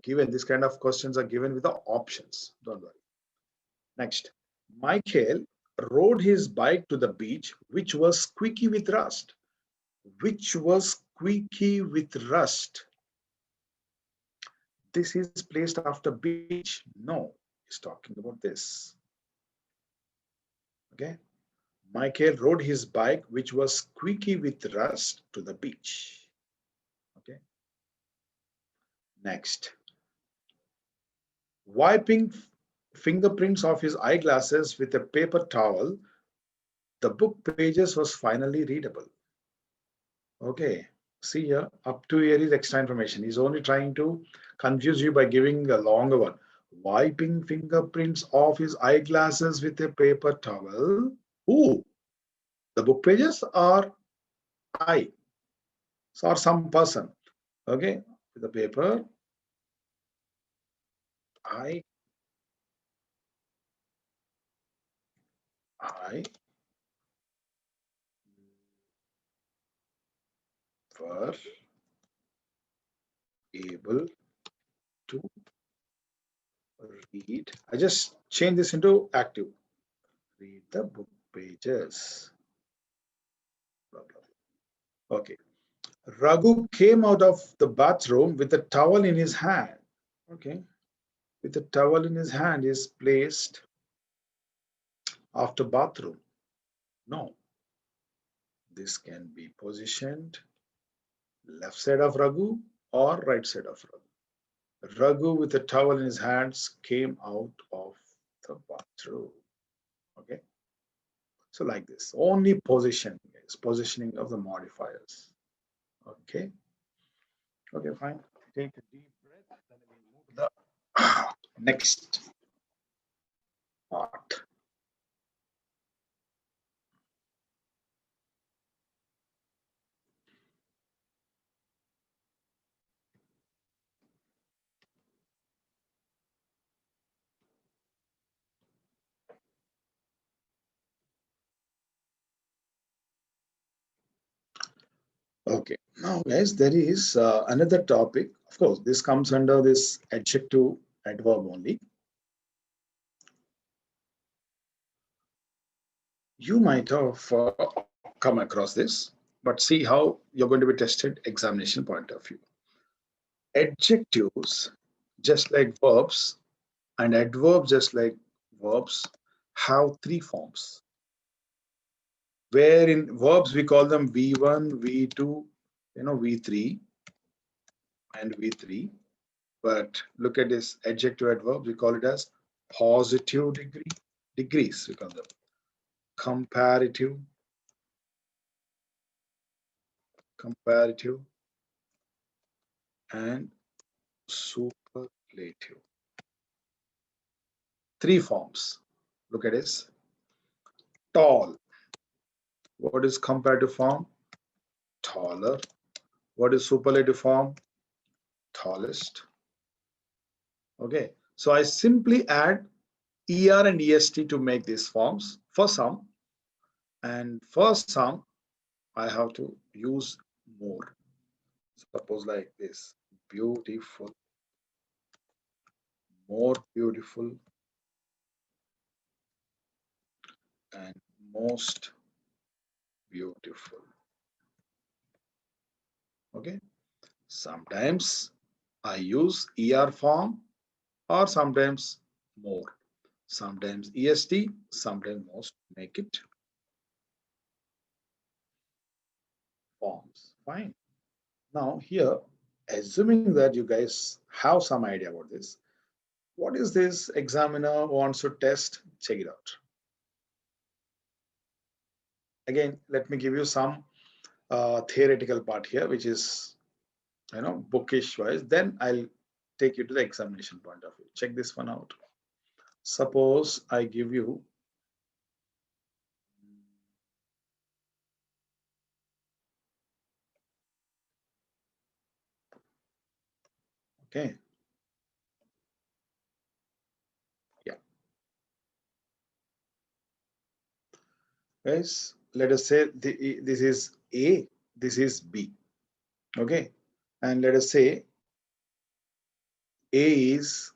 given. This kind of questions are given with the options. Don't worry. Next, Michael rode his bike to the beach, which was squeaky with rust. Which was squeaky with rust. This is placed after beach. No, he's talking about this. Okay. Michael rode his bike, which was squeaky with rust, to the beach. Okay. Next, wiping fingerprints of his eyeglasses with a paper towel, the book pages was finally readable. Okay, see here, up to here is extra information. He's only trying to confuse you by giving a longer one. Wiping fingerprints off his eyeglasses with a paper towel. Who? The book pages or I? Or some person. Okay, with the paper. I were able to read. I just change this into active. Read the book pages. Okay. Raghu came out of the bathroom with a towel in his hand. Okay. With a towel in his hand is placed after bathroom. No. This can be positioned left side of Raghu or right side of Raghu. Raghu with a towel in his hands came out of the bathroom. Okay. So like this, only position is positioning of the modifiers. Okay. Okay, fine. Take a deep breath. Then we move to the next part. Okay, now guys, there is another topic. Of course, this comes under this adjective adverb only. You might have come across this, but see how you're going to be tested examination point of view. Adjectives, just like verbs, and adverbs, just like verbs, have three forms. Where in verbs we call them V1, V2, V3 and V3. But look at this adjective adverb, we call it as positive degrees, we call them comparative, and superlative. Three forms. Look at this: tall, What is comparative form? Taller. What is superlative form? Tallest. Okay, so I simply add er and est to make these forms for some, and for some I have to use more. Suppose like this: beautiful, more beautiful, and most beautiful. Okay, sometimes I use er form, or sometimes more, sometimes est, sometimes most. Make it forms. Fine. Now here, assuming that you guys have some idea about this, what is this examiner wants to test? Check it out. Again, let me give you some theoretical part here, which is, bookish wise. Then I'll take you to the examination point of view. Check this one out. Suppose I give you, okay, yeah, guys, let us say this is A, this is B, okay, and let us say A is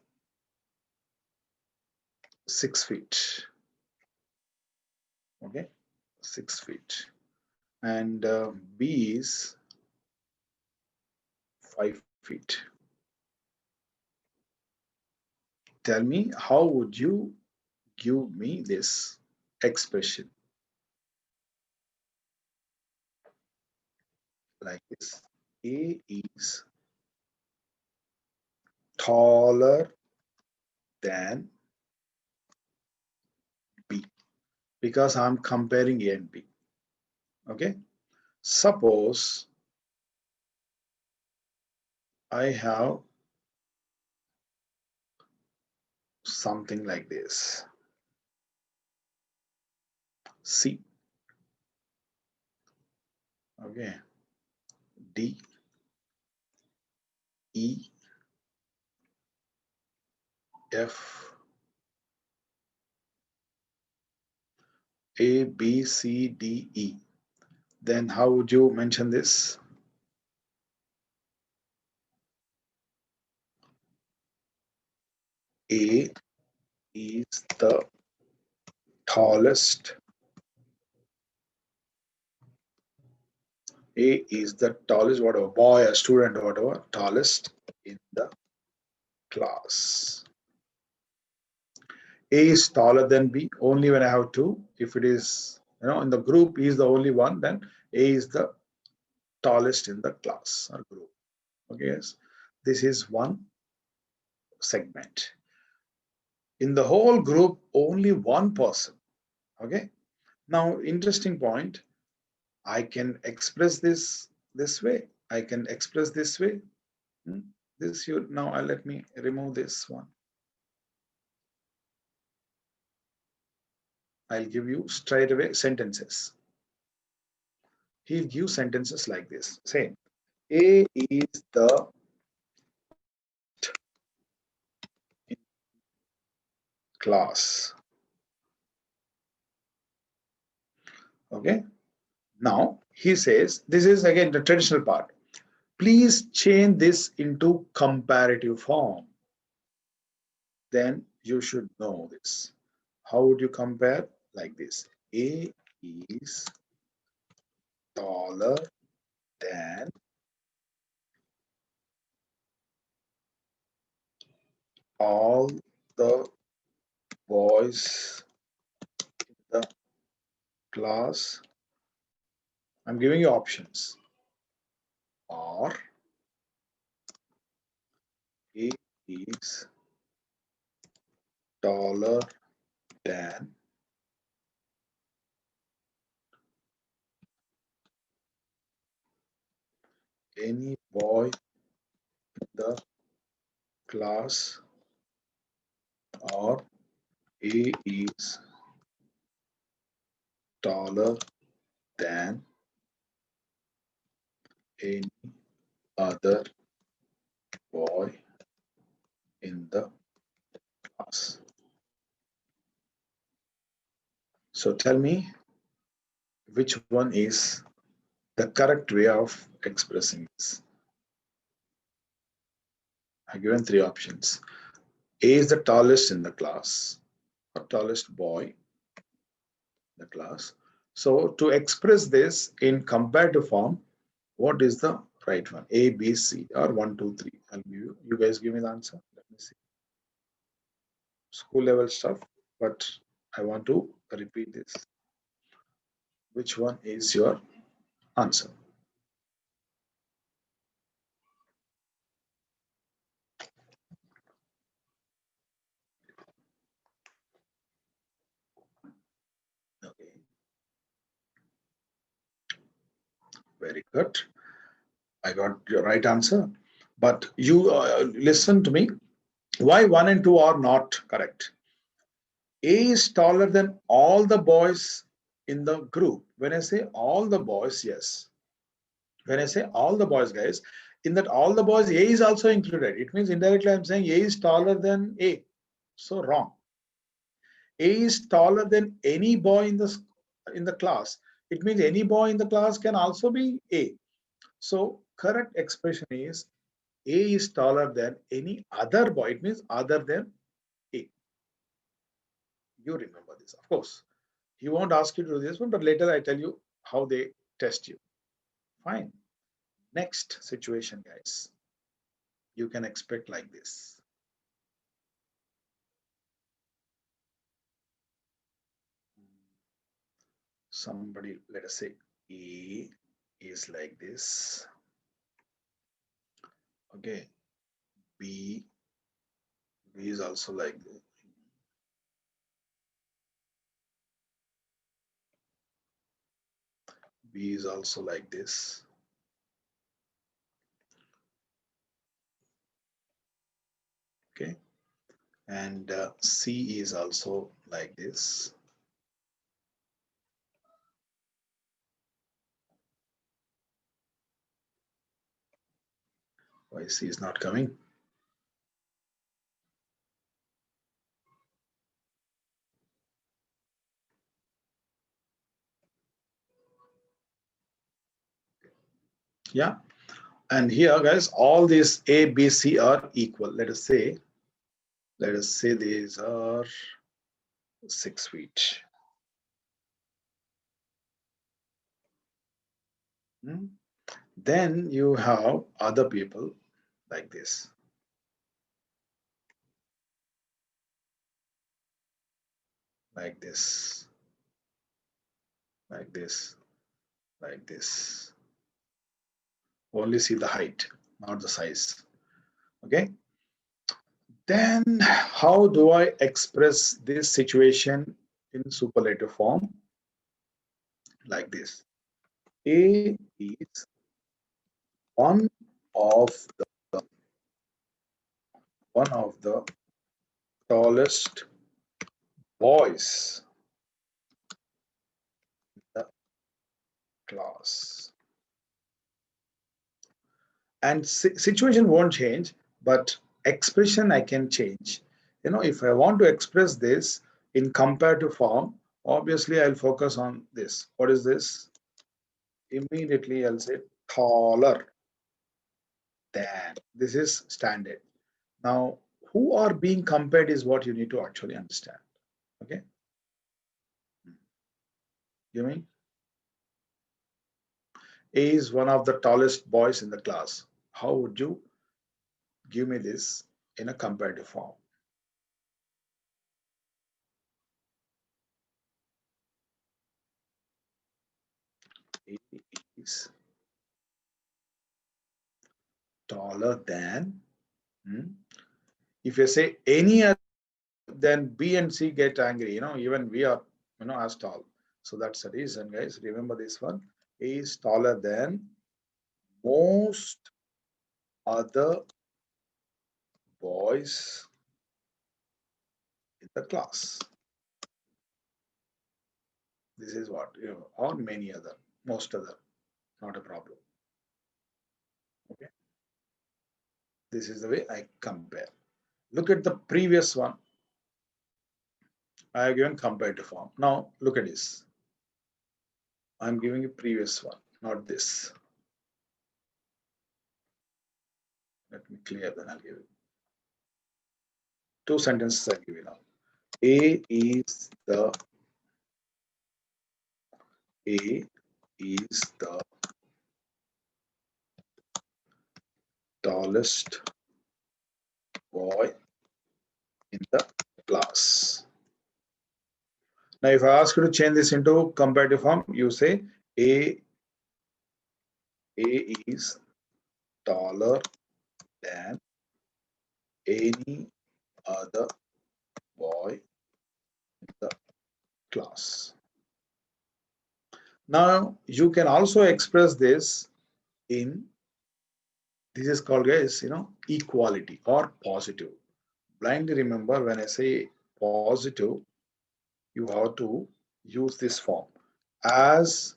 6 feet, okay, 6 feet, and B is 5 feet. Tell me, how would you give me this expression? Like this: A is taller than B, because I'm comparing A and B. Okay, suppose I have something like this: C, okay, D, E, F, A, B, C, D, E. Then how would you mention this? A is the tallest. A is the tallest, whatever, boy or student or whatever, tallest in the class. A is taller than B only when I have two. If it is, in the group, E is the only one, then A is the tallest in the class or group. Okay, yes. This is one segment. In the whole group, only one person. Okay. Now, interesting point. I can express this way. I can express this way. This you now. Let me remove this one. I'll give you straight away sentences. He'll give sentences like this. Say, A is the class. Okay. Now he says, this is again the traditional part. Please change this into comparative form. Then you should know this. How would you compare? Like this: A is taller than all the boys in the class. I'm giving you options. Or A is taller than any boy in the class, or A is taller than any other boy in the class. So tell me which one is the correct way of expressing this. I've given three options. A is the tallest in the class, or tallest boy in the class. So to express this in comparative form, what is the right one? A, B, C, or 1, 2, 3? I'll give you. You guys give me the answer. Let me see. School level stuff, but I want to repeat this. Which one is your answer? Okay, very good. I got your right answer. But you listen to me. Why 1 and 2 are not correct? A is taller than all the boys in the group. When I say all the boys, yes. When I say all the boys, guys, in that all the boys, A is also included. It means indirectly I'm saying A is taller than A. So wrong. A is taller than any boy in the class. It means any boy in the class can also be A. So correct expression is A is taller than any other boy. It means other than A. You remember this, of course. He won't ask you to do this one, but later I tell you how they test you. Fine. Next situation, guys. You can expect like this. Somebody, let us say A is like this. Okay. B is also like this. B is also like this. Okay. And C is also like this. Why C is not coming? Yeah. And here, guys, all these A, B, C are equal. Let us say these are 6 feet. Hmm? Then you have other people like this. Like this. Like this. Like this. Only see the height, not the size. Okay. Then how do I express this situation in superlative form? Like this. A is one of the one of the tallest boys in the class. And situation won't change, but expression I can change. If I want to express this in comparative form, obviously I'll focus on this. What is this? Immediately I'll say taller than. This is standard. Now, who are being compared is what you need to actually understand. Okay? You mean A is one of the tallest boys in the class. How would you give me this in a comparative form? A is taller than. If you say any other, then B and C get angry. Even we are, as tall. So that's the reason, guys. Remember this one. A is taller than most other boys in the class. This is what, or many other. most other, not a problem. Okay, this is the way I compare. Look at the previous one. I have given comparative form. Now look at this. I'm giving a previous one, not this. Let me clear, then I'll give it. Two sentences I give you now. A is the tallest boy in the class. Now, if I ask you to change this into comparative form, you say A is taller than any other boy in the class. Now, you can also express this in, this is called, guys, equality or positive. Blindly remember, when I say positive, you have to use this form. As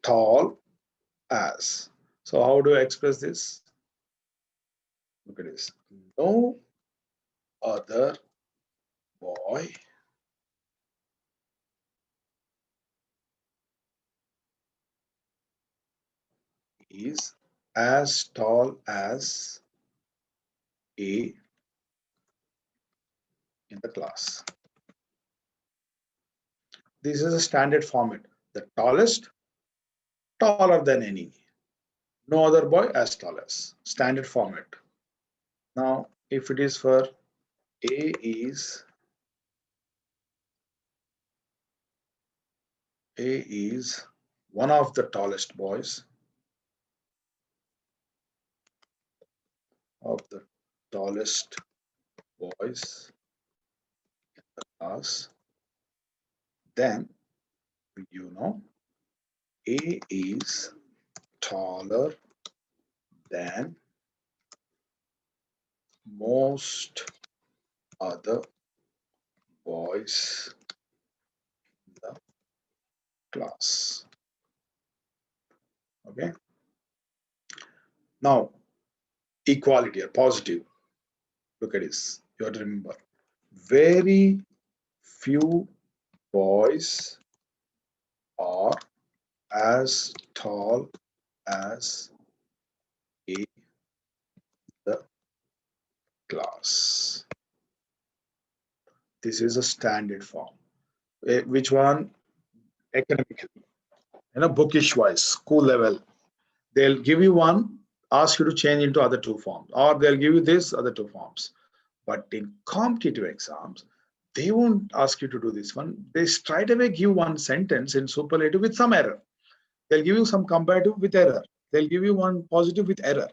tall as. So how do I express this? Look at this. No other boy is as tall as A in the class. This is a standard format. The tallest, taller than any. No other boy as tall as. Standard format. Now, if it is for A is one of the tallest boys in the class, then A is taller than most other boys in the class. Okay. Now, equality or positive. Look at this. You have to remember, very few boys are as tall as A in the class. This is a standard form. Which one? Academically, bookish wise, school level. They'll give you one, ask you to change into other two forms, or they'll give you this other two forms. But in competitive exams, they won't ask you to do this one. They straight away give one sentence in superlative with some error. They'll give you some comparative with error. They'll give you one positive with error.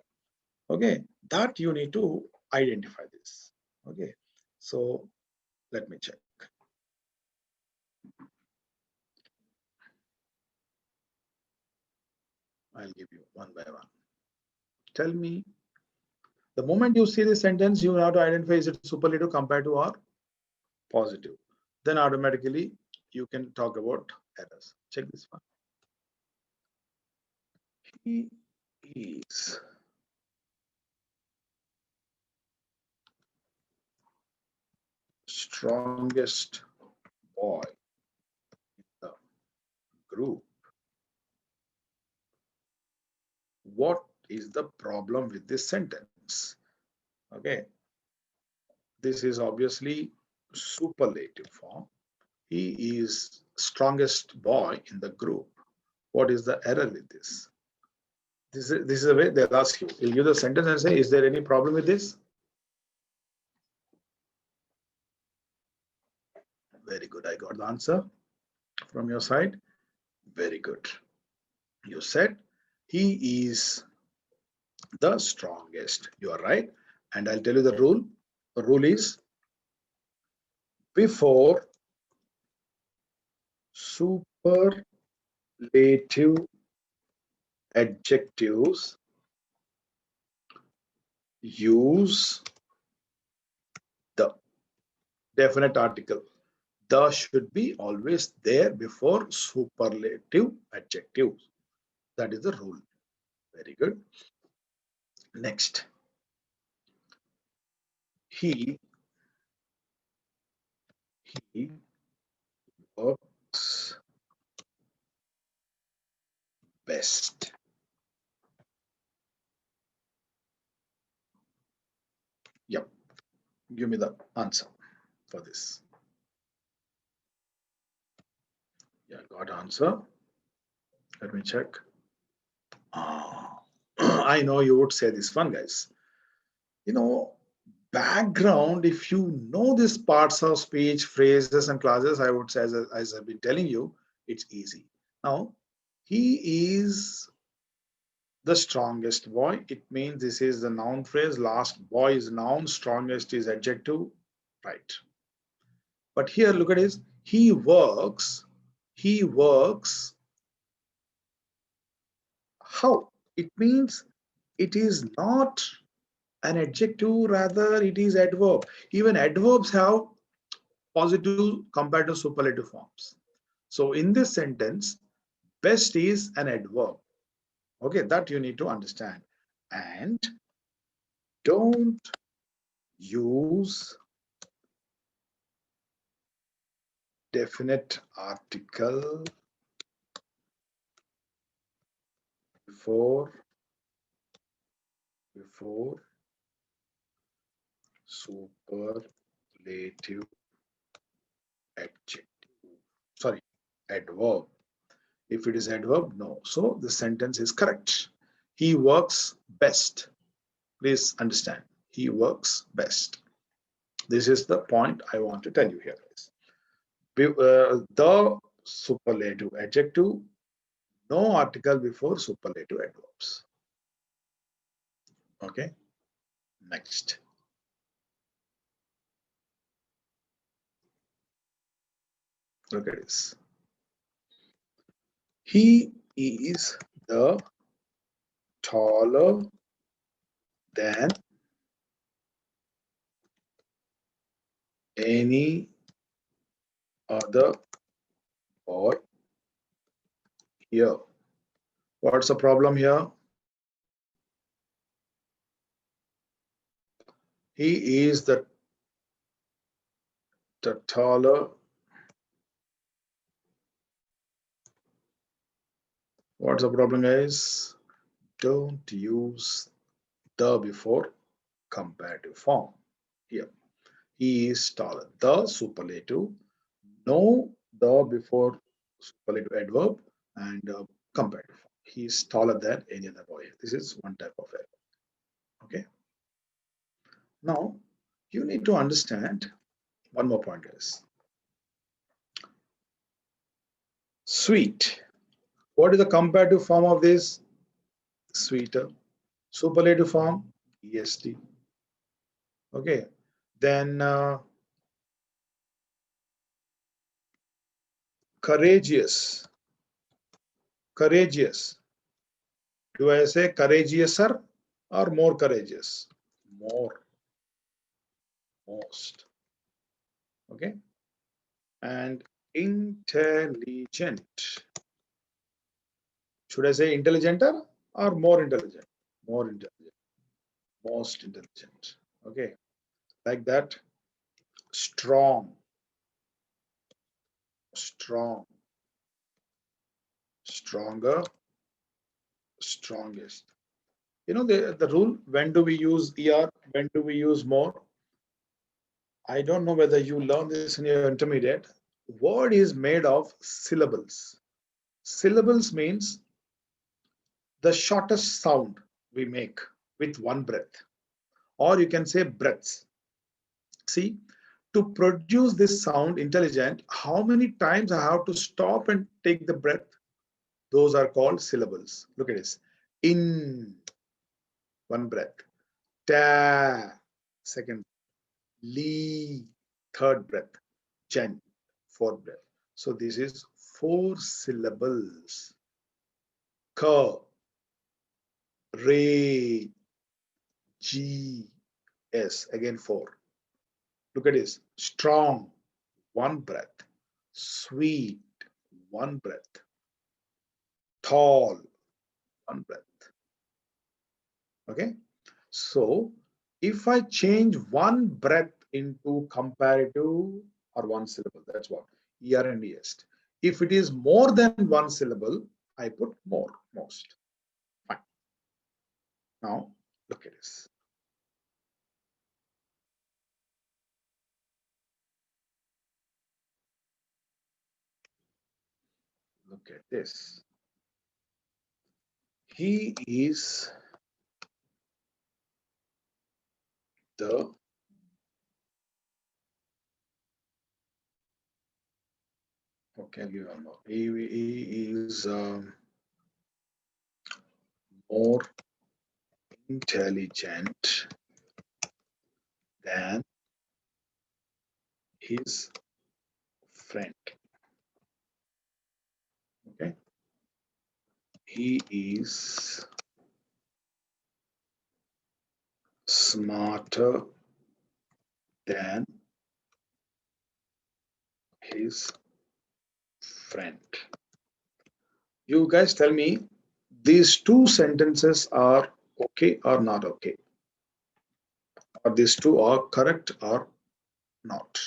Okay, that you need to identify this. Okay, so let me check. I'll give you one by one. Tell me, the moment you see this sentence, you have to identify, is it superlative, comparative, or positive? Then automatically you can talk about errors. Check this one. He is strongest boy in the group. What is the problem with this sentence? Okay, this is obviously superlative form. He is strongest boy in the group. What is the error with this? This is the way they'll ask you. You'll give the sentence and say, is there any problem with this? Very good. I got the answer from your side. Very good. You said he is the strongest. You are right. And I'll tell you the rule. The rule is, before superlative adjectives, use the definite article. the should be always there before superlative adjectives. That is the rule. Very good. Next, he works best. Yep. Give me the answer for this. Yeah, got answer. Let me check. I know you would say this one, guys. You know, background, if you know these parts of speech, phrases, and clauses, I would say, as I've been telling you, it's easy. Now, he is the strongest boy. It means this is the noun phrase. Last boy is noun, strongest is adjective, right? But here, look at this. He works. He works. How? It means it is not an adjective, rather it is adverb. Even adverbs have positive comparative superlative forms. So in this sentence, best is an adverb. Okay, that you need to understand. And don't use definite article before superlative adjective. Sorry, adverb. If it is adverb, no. So the sentence is correct. He works best. Please understand. He works best. This is the point I want to tell you here. The superlative adjective, no article before superlative adverbs. Okay. Next. Look at this. He is the taller than any other boy here. What's the problem here? He is the taller. What's the problem, guys? Don't use the before comparative form here. He is taller. The superlative. No the before superlative adverb and comparative form. He is taller than any other boy. This is one type of error. Okay. Now you need to understand one more point, guys. Sweet. What is the comparative form of this? Sweeter. Superlative form, est. Okay. Then courageous. Courageous. Do I say courageouser or more courageous? More. Most. Okay. And intelligent. Should I say intelligenter or more intelligent? More intelligent. Most intelligent. Okay. Like that. Strong. Strong. Stronger. Strongest. You know the rule, when do we use er, when do we use more? I don't know whether you learn this in your intermediate. Word is made of syllables. Syllables means the shortest sound we make with one breath, or you can say breaths. See, to produce this sound intelligent, how many times I have to stop and take the breath? Those are called syllables. Look at this. In, one breath. Ta, second. Li, third breath. Chen, fourth breath. So this is 4 syllables. Ka, re, g, s. Again 4. Look at this. Strong. one breath. Sweet, one breath. Tall, one breath. Okay. So if I change one breath into comparative or one syllable, that's what er and est. If it is more than one syllable, I put more, most. Fine. Now look at this. Look at this. He is the okay, I'll give one more. He is more intelligent than his friend. Okay, he is smarter than his friend. You guys tell me, these two sentences are okay or not okay? Or these two are correct or not?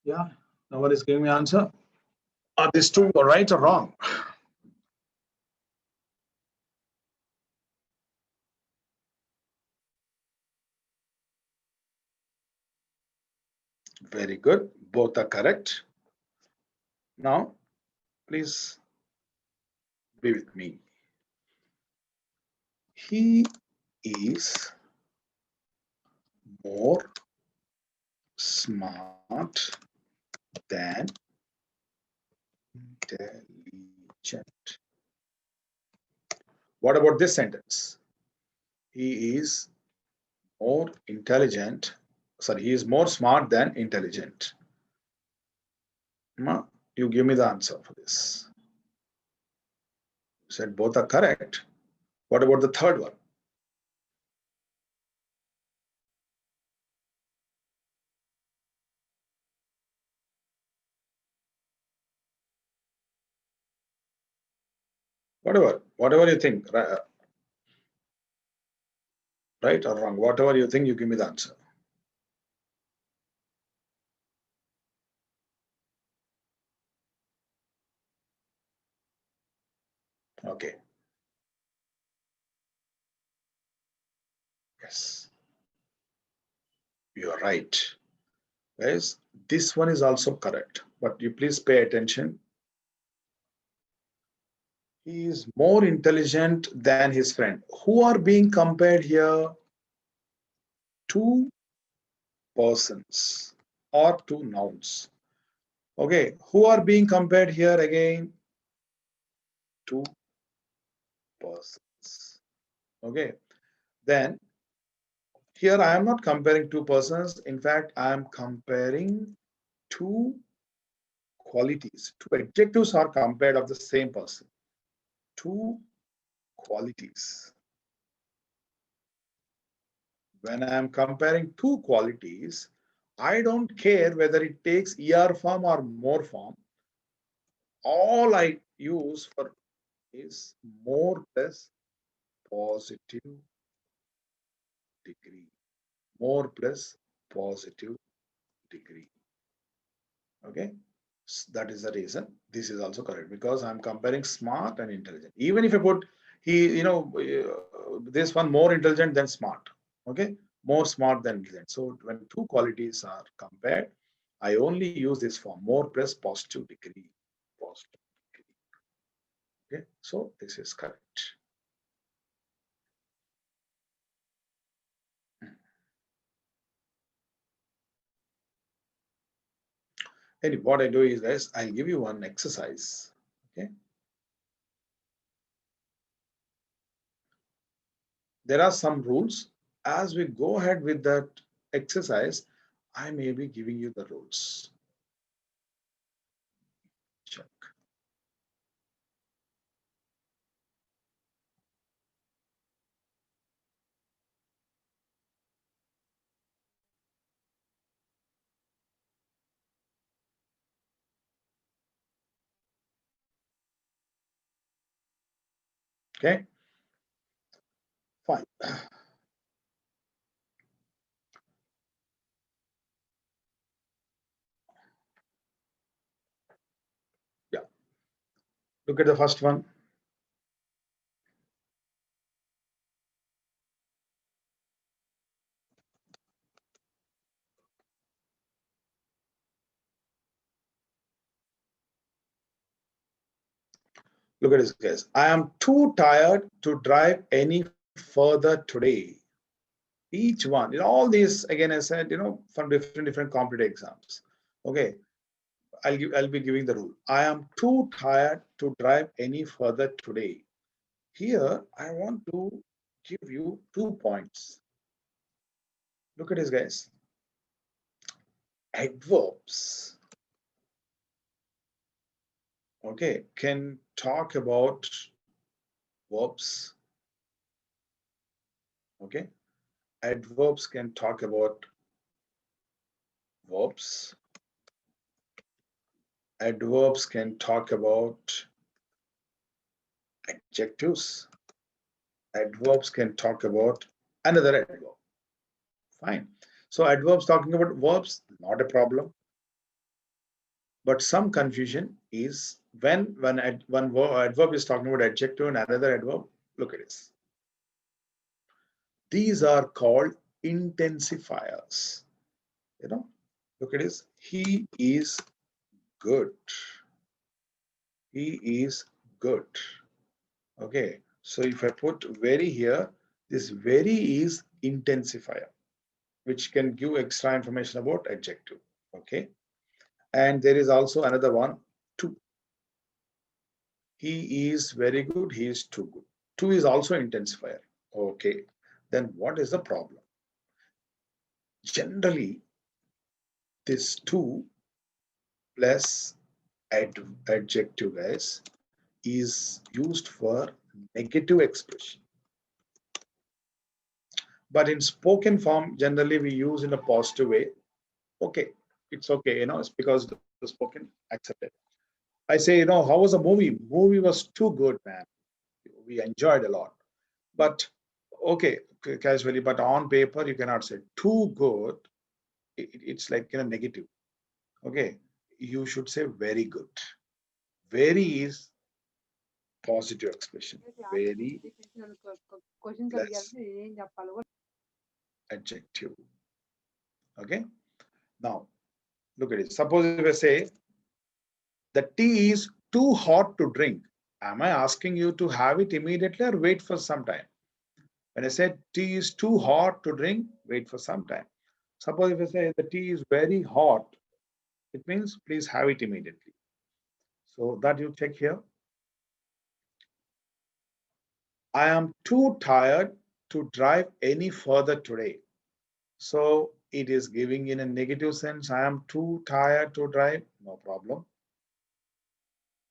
Yeah, nobody's giving me answer. Are these two right or wrong? Very good. Both are correct. Now, please be with me. He is more smart than intelligent. What about this sentence? He is more intelligent. Sorry, he is more smart than intelligent. Ma, you give me the answer for this. You said both are correct. What about the third one? Whatever you think, right or wrong, whatever you think, you give me the answer. Okay. Yes, you are right. Guys, this one is also correct, but you please pay attention. He is more intelligent than his friend. Who are being compared here? Two persons or two nouns. Okay, who are being compared here again? Two persons. Okay, then here I am not comparing two persons. In fact, I am comparing two qualities. Two adjectives are compared of the same person. Two qualities. When I am comparing two qualities, I don't care whether it takes er form or more form. All I use for is more plus positive degree. More plus positive degree. Okay. That is the reason this is also correct, because I'm comparing smart and intelligent. Even if I put this one more intelligent than smart. Okay. More smart than intelligent. So when two qualities are compared, I only use this form, more plus positive degree. Positive degree. Okay. So this is correct. Anyway, what I do is, guys, I'll give you one exercise. Okay. There are some rules. As we go ahead with that exercise, I may be giving you the rules. Check. Okay. Fine. Yeah. Look at the first one. Look at this, guys. I am too tired to drive any further today. Each one, all these, again, I said, from different competitive exams. Okay. I'll be giving the rule. I am too tired to drive any further today. Here, I want to give you 2 points. Look at this, guys. Adverbs, okay, can talk about verbs. Okay. Adverbs can talk about verbs. Adverbs can talk about adjectives. Adverbs can talk about another adverb. Fine. So adverbs talking about verbs, not a problem. But some confusion is when one adverb is talking about adjective and another adverb. Look at this. These are called intensifiers. Look at this. He is good. He is good. Okay. So if I put very here, this very is intensifier, which can give extra information about adjective. Okay. And there is also another one, too. He is very good. He is too good. Too is also intensifier. Okay. Then what is the problem? Generally, this too plus adjective, guys, is used for negative expression. But in spoken form, generally we use in a positive way. Okay, it's okay, it's because the spoken accepted. I say, how was the movie? Movie was too good, man. We enjoyed a lot. But okay, casually, but on paper you cannot say too good. It's like negative. Okay, you should say very good. Very is positive expression. Very plus adjective. Okay. Now look at it. Suppose if I say the tea is too hot to drink, am I asking you to have it immediately or wait for some time? When I said tea is too hot to drink, wait for some time. Suppose if I say the tea is very hot, it means please have it immediately. So that you check here. I am too tired to drive any further today. So it is giving in a negative sense. I am too tired to drive. No problem.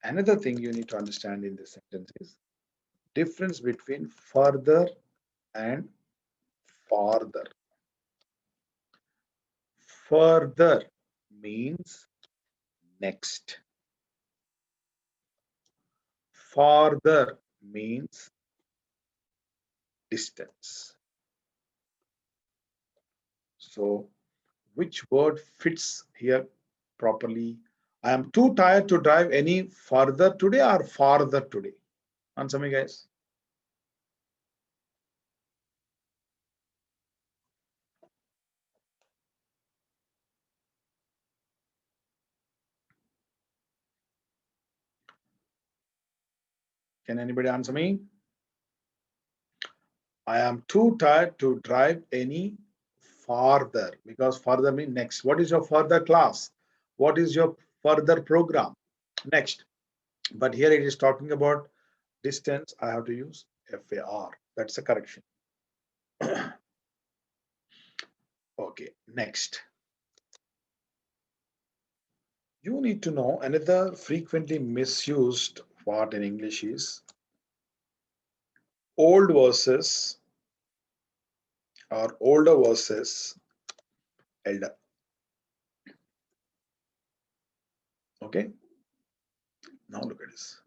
Another thing you need to understand in this sentence is difference between further and farther. Further means next. Farther means distance. So which word fits here properly? I am too tired to drive any further today or farther today. Answer me, guys. Can anybody answer me? I am too tired to drive any farther because further means next. What is your further class? What is your further program? Next. But here it is talking about distance. I have to use FAR. That's a correction. Okay, next. You need to know another frequently misused word in English is old versus or older versus elder. Okay, now look at this.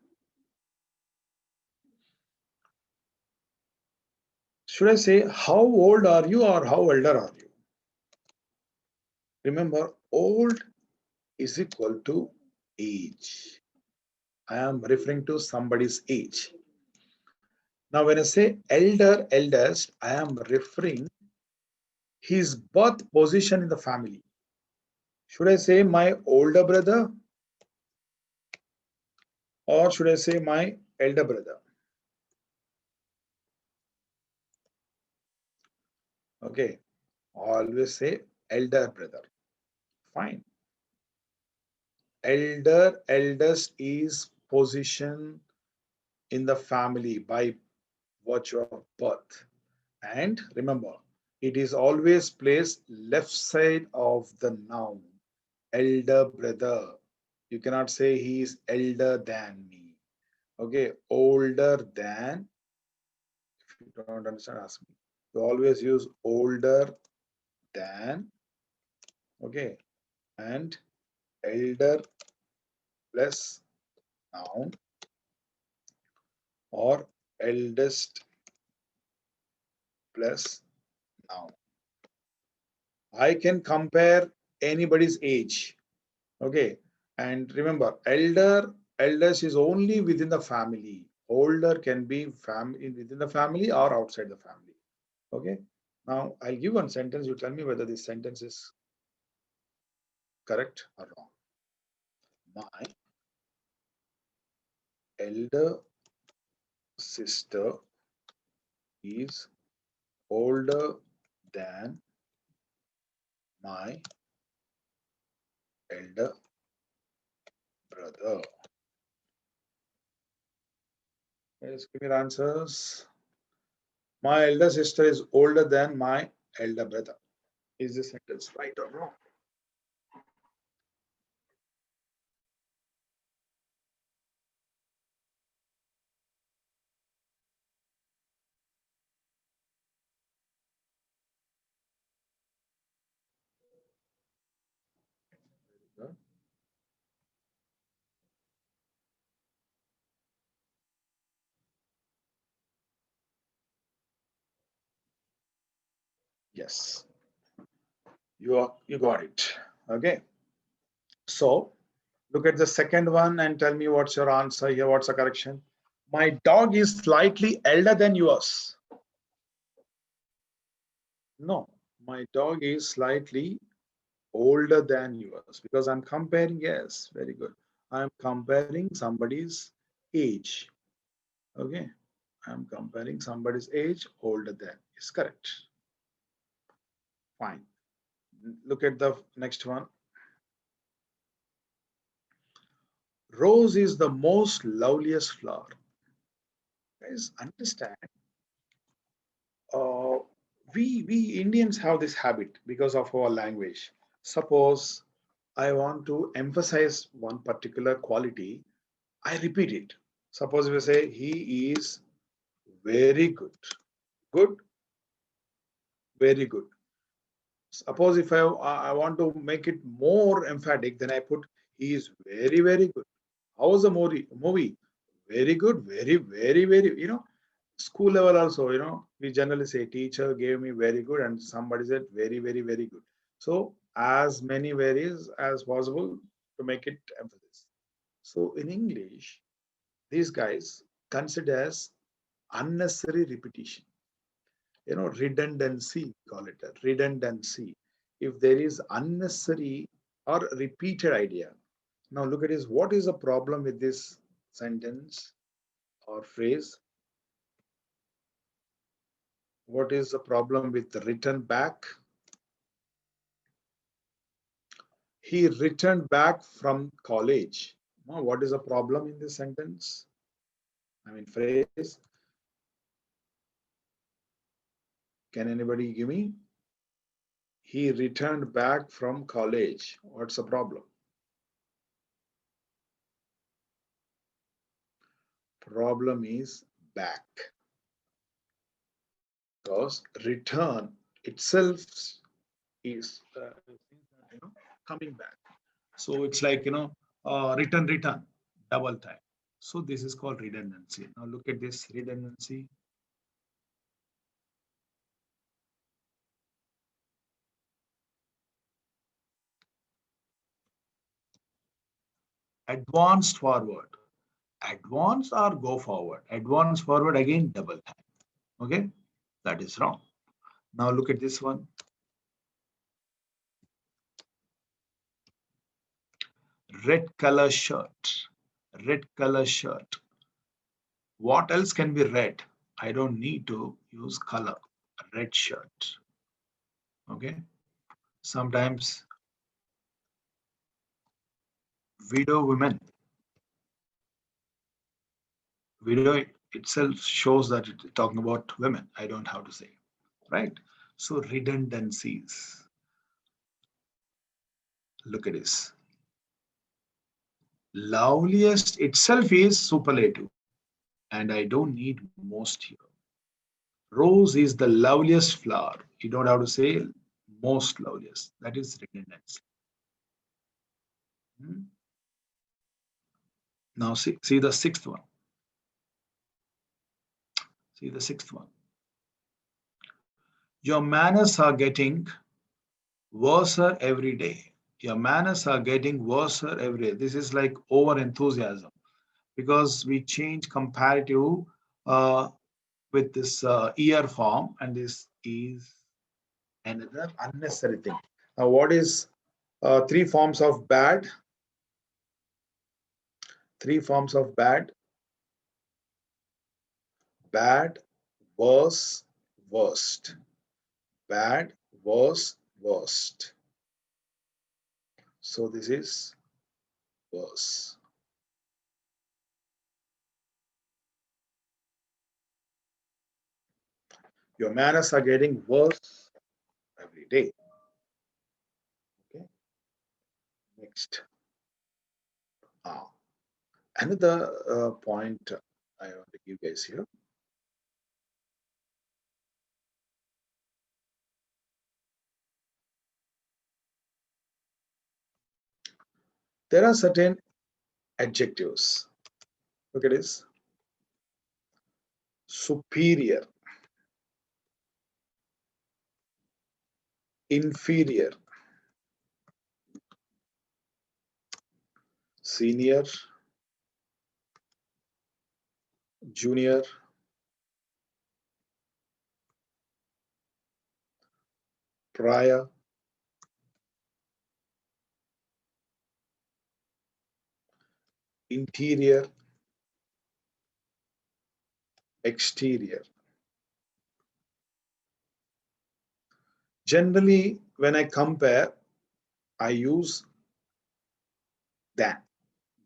Should I say how old are you or how older are you? Remember, old is equal to age. I am referring to somebody's age. Now, when I say elder, eldest, I am referring his birth position in the family. Should I say my older brother or should I say my elder brother? Okay, always say elder brother. Fine. Elder, eldest is position in the family by virtue of birth. And remember, it is always placed left side of the noun. Elder brother. You cannot say he is elder than me. Okay, older than. If you don't understand, ask me. You always use older than. Okay, and elder plus noun or eldest plus noun. I can compare anybody's age. Okay, and remember, eldest is only within the family. Older can be within the family or outside the family. Okay, now I'll give one sentence. You tell me whether this sentence is correct or wrong. My elder sister is older than my elder brother. Yes, give me the answers. My elder sister is older than my elder brother. Is this sentence right or wrong? Yes, you got it. Okay. So look at the second one and tell me what's your answer here. What's the correction? My dog is slightly elder than yours. No, my dog is slightly older than yours because I'm comparing. Yes, very good. I'm comparing somebody's age. Okay. I'm comparing somebody's age older than is correct. Fine. Look at the next one. Rose is the most loveliest flower. Guys, understand. Uh, we Indians have this habit because of our language. Suppose I want to emphasize one particular quality, I repeat it. Suppose we say he is very good. Good, very good. Suppose if I want to make it more emphatic, then I put he is very, very good. How was the movie? Very good, very, very, very, school level also, we generally say teacher gave me very good and somebody said very, very, very good. So as many varies as possible to make it emphasis. So in English, these guys consider as unnecessary repetition, redundancy, call it a redundancy. If there is unnecessary or repeated idea. Now look at this. What is the problem with this sentence or phrase? What is the problem with the return back? He returned back from college. Now, what is the problem in this sentence? I mean, phrase. Can anybody give me? He returned back from college. What's the problem? Problem is back. Because return itself is coming back. So it's like, return, double time. So this is called redundancy. Now look at this redundancy. Advanced forward. Advance or go forward. Advance forward again double time. Okay, that is wrong. Now look at this one. Red color shirt. Red color shirt. What else can be red? I don't need to use color. Red shirt. Okay. Sometimes widow women. Widow itself shows that it's talking about women. I don't have to say. Right. So redundancies. Look at this. Loveliest itself is superlative. And I don't need most here. Rose is the loveliest flower. You don't have to say most loveliest. That is redundancy. Now see the sixth one. See the sixth one. Your manners are getting worse every day. Your manners are getting worse every day. This is like over enthusiasm because we change comparative uh, with this year form, and this is another unnecessary thing. Now, what is three forms of bad? Three forms of bad. Bad, worse, worst. Bad, worse, worst. So this is worse. Your manners are getting worse every day. Okay. Next. Another point I want to give guys here. There are certain adjectives. Look at this. Superior, inferior, senior, junior, prior, interior, exterior. Generally, when I compare, I use than.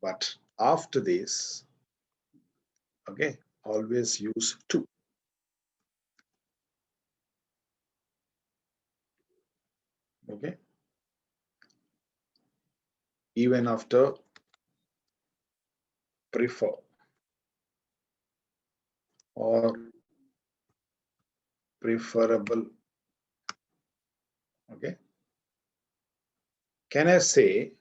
But after this, okay, always use to. Okay. Even after prefer or preferable. Okay. Can I say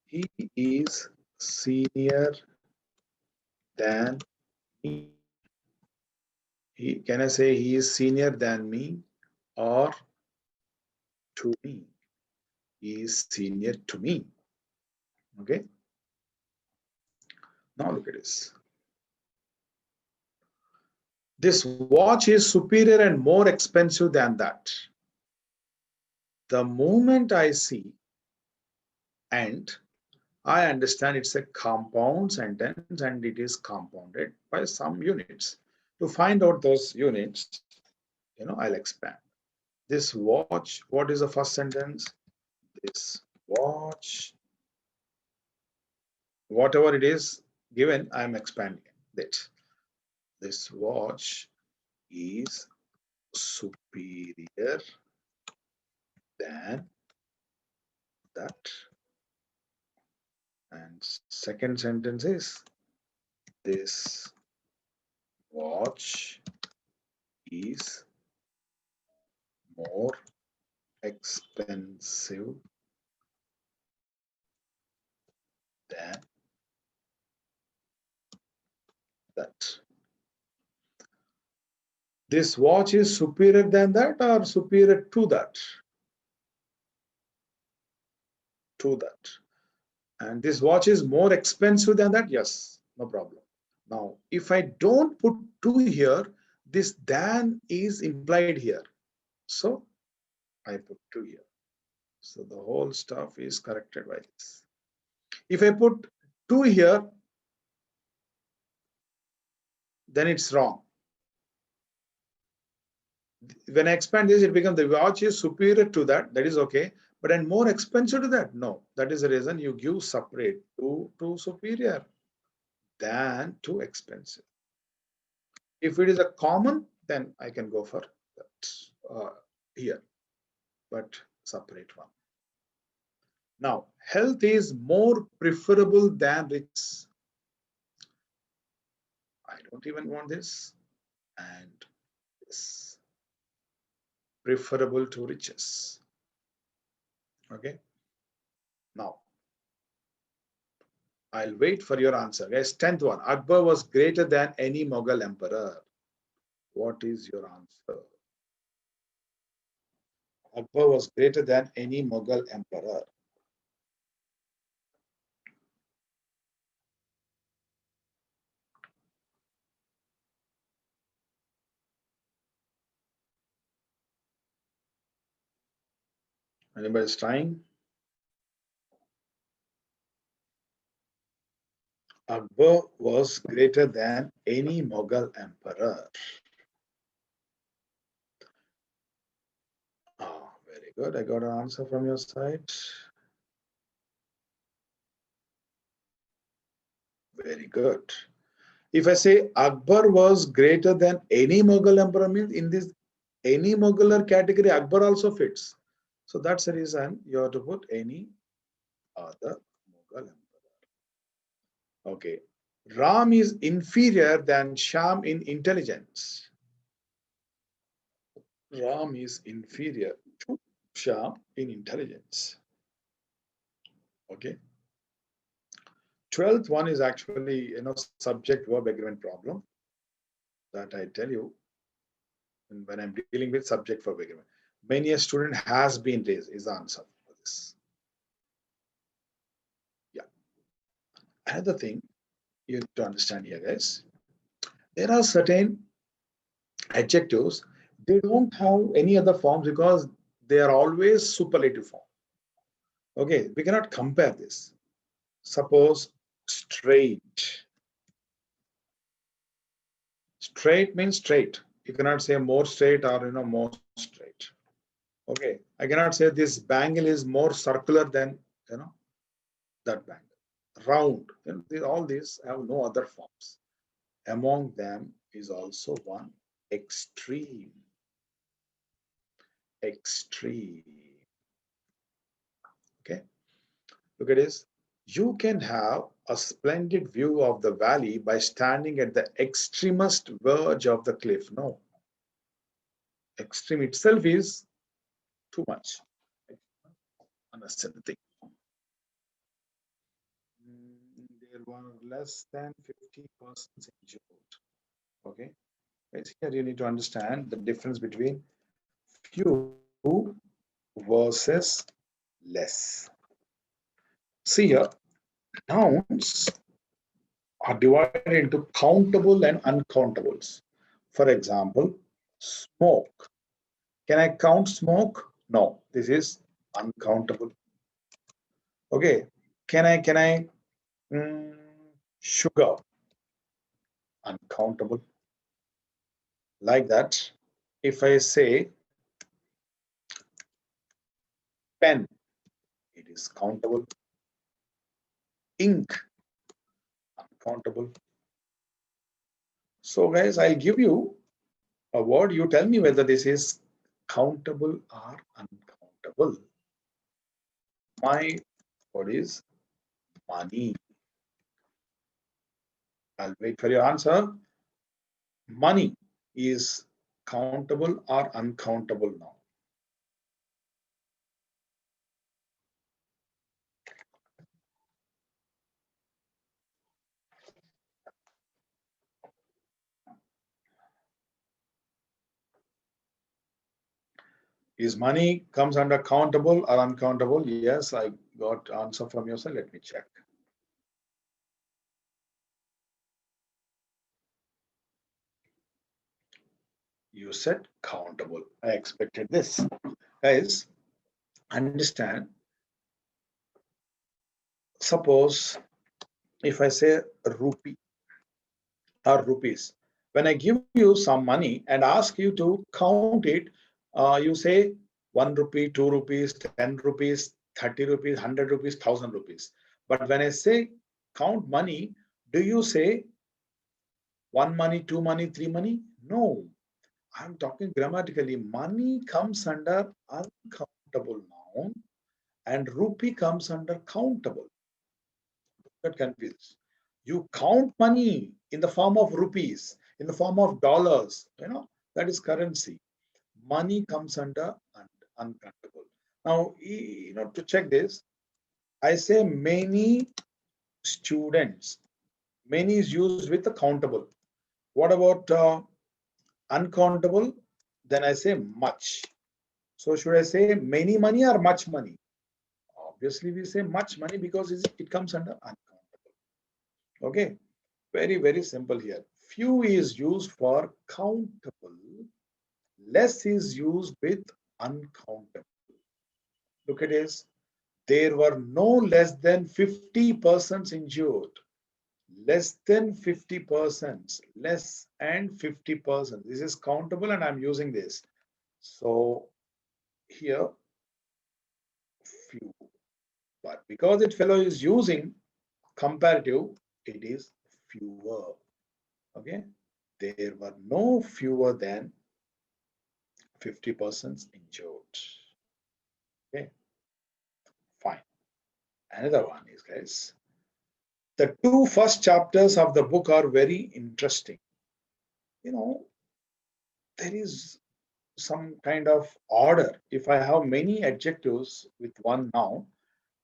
he is senior than me? Can I say he is senior than me or to me? He is senior to me. Okay. Now look at this. This watch is superior and more expensive than that. The moment I see and I understand it's a compound sentence and it is compounded by some units. To find out those units, I'll expand. This watch, what is the first sentence? This watch, whatever it is given, I am expanding it. This watch is superior than that. And second sentence is this watch is more expensive than that. This watch is superior than that or superior to that? To that. And this watch is more expensive than that? Yes, no problem. Now, if I don't put to here, this than is implied here. So I put to here. So the whole stuff is corrected by this. If I put to here, then it's wrong. When I expand this, it becomes the watch is superior to that. That is okay. But and more expensive to that? No. That is the reason you give separate to superior than to expensive. If it is a common, then I can go for that here, but separate one. Now, health is more preferable than riches. I don't even want this. And this preferable to riches. Okay. Now, I'll wait for your answer. Guys, 10th one. Akbar was greater than any Mughal emperor. What is your answer? Akbar was greater than any Mughal emperor. Anybody is trying? Akbar was greater than any Mughal emperor. Ah, very good. I got an answer from your side. Very good. If I say Akbar was greater than any Mughal emperor, means in this any Mughal category, Akbar also fits. So that's the reason you have to put any other Mughal emperor. Okay. Ram is inferior than Sham in intelligence. Ram is inferior to Sham in intelligence. Okay. 12th one is actually, subject verb agreement problem that I tell you when I'm dealing with subject verb agreement. Many a student has been raised is the answer for this. Yeah. Another thing you have to understand here, guys. There are certain adjectives, they don't have any other forms because they are always superlative form. Okay, we cannot compare this. Suppose straight. Straight means straight. You cannot say more straight or more straight. Okay, I cannot say this bangle is more circular than that bangle. Round. All these have no other forms. Among them is also one extreme. Extreme. Okay. Look at this. You can have a splendid view of the valley by standing at the extremist verge of the cliff. No. Extreme itself is too much. Unnecessary thing. There were less than 50 persons injured. Okay. Here you need to understand the difference between few versus less. See here, nouns are divided into countable and uncountables. For example, smoke. Can I count smoke? No, this is uncountable. Okay, can I sugar? Uncountable. Like that, if I say pen, it is countable. Ink, uncountable. So guys, I'll give you a word. You tell me whether this is countable or uncountable. My word is money. I'll wait for your answer. Money is countable or uncountable now? Is money comes under countable or uncountable? Yes, I got answer from you, sir. Let me check. You said countable. I expected this. Guys, understand. Suppose if I say rupee or rupees, when I give you some money and ask you to count it, you say 1 rupee, 2 rupees, 10 rupees, 30 rupees, 100 rupees, 1000 rupees. But when I say count money, do you say 1 money, 2 money, 3 money? No. I'm talking grammatically. Money comes under uncountable noun and rupee comes under countable. Get confused. You count money in the form of rupees, in the form of dollars, that is currency. Money comes under uncountable. Now, to check this, I say many students. Many is used with the countable. What about uncountable? Then I say much. So should I say many money or much money? Obviously, we say much money because it comes under uncountable. Okay, very, very simple here. Few is used for countable, less is used with uncountable. Look at this. There were no less than 50 persons injured. Less than 50 persons, less and 50 persons. This is countable and I'm using this. So here, few. But because it fellow is using comparative, it is fewer. Okay, there were no fewer than 50 persons injured. Okay, fine. Another one is, guys, the two first chapters of the book are very interesting. There is some kind of order. If I have many adjectives with one noun,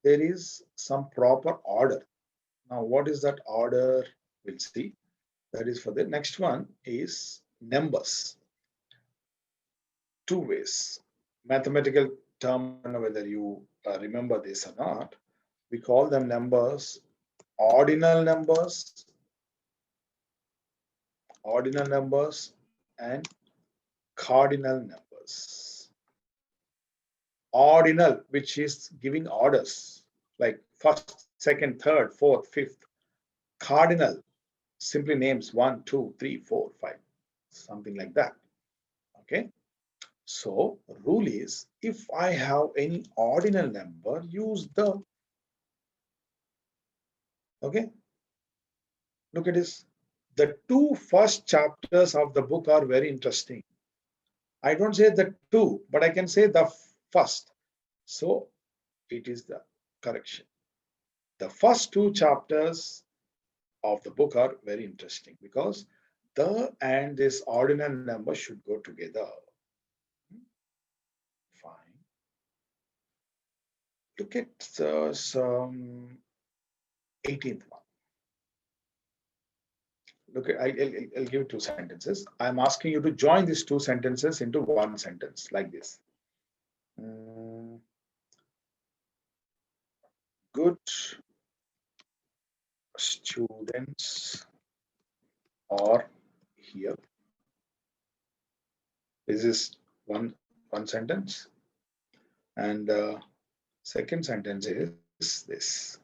there is some proper order. Now, what is that order? We'll see. That is for the next one is numbers. Two ways. Mathematical term, whether you remember this or not, we call them numbers, ordinal numbers, and cardinal numbers. Ordinal, which is giving orders, like first, second, third, fourth, fifth. Cardinal, simply names 1, 2, 3, 4, 5, something like that. Okay. So rule is, if I have any ordinal number, use the. Okay. Look at this. The two first chapters of the book are very interesting. I don't say the two, but I can say the first. So it is the correction. The first two chapters of the book are very interesting because the and this ordinal number should go together. Fine. Look at some 18th one. Look, I'll give 2 sentences. I'm asking you to join these 2 sentences into one sentence like this. Good students are here. This is one sentence, and second sentence is this.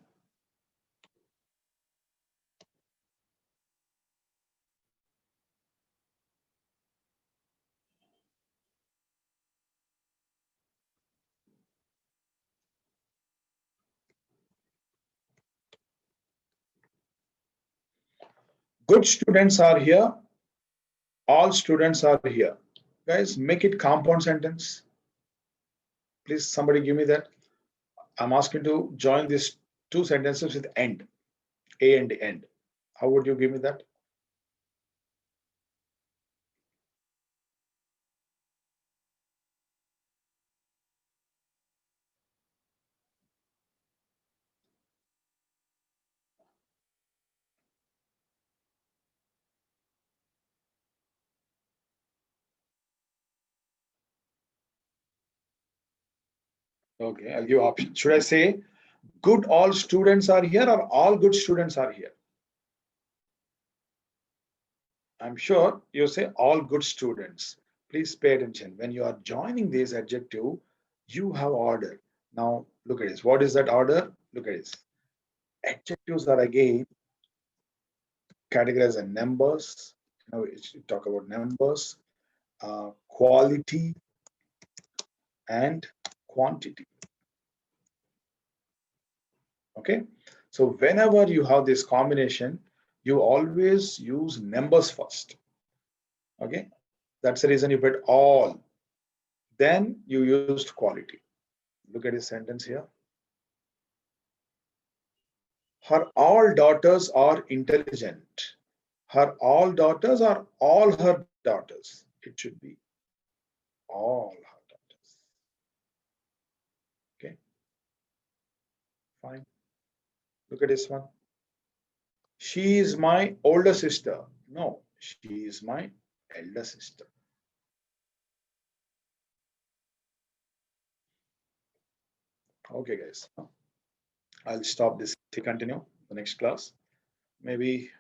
Good students are here. All students are here. Guys, make it compound sentence. Please, somebody give me that. I'm asking to join these two sentences with end, A and end. How would you give me that? Okay, I'll give options. Should I say good all students are here or all good students are here? I'm sure you say all good students. Please pay attention. When you are joining this adjective, you have order. Now look at this. What is that order? Look at this. Adjectives are again categorized as numbers. Now we talk about numbers, quality, and quantity. Okay. So whenever you have this combination, you always use numbers first. Okay. That's the reason you put all. Then you used quality. Look at this sentence here. Her all daughters are intelligent. Her all daughters are all her daughters. It should be all her daughters. Okay, fine. Look at this one. She is my older sister. No, she is my elder sister. Okay, guys. I'll stop this to continue the next class. Maybe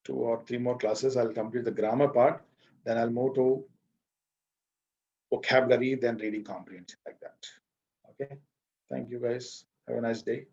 2 or 3 more classes. I'll complete the grammar part. Then I'll move to vocabulary, then reading comprehension like that. Okay. Thank you guys. Have a nice day.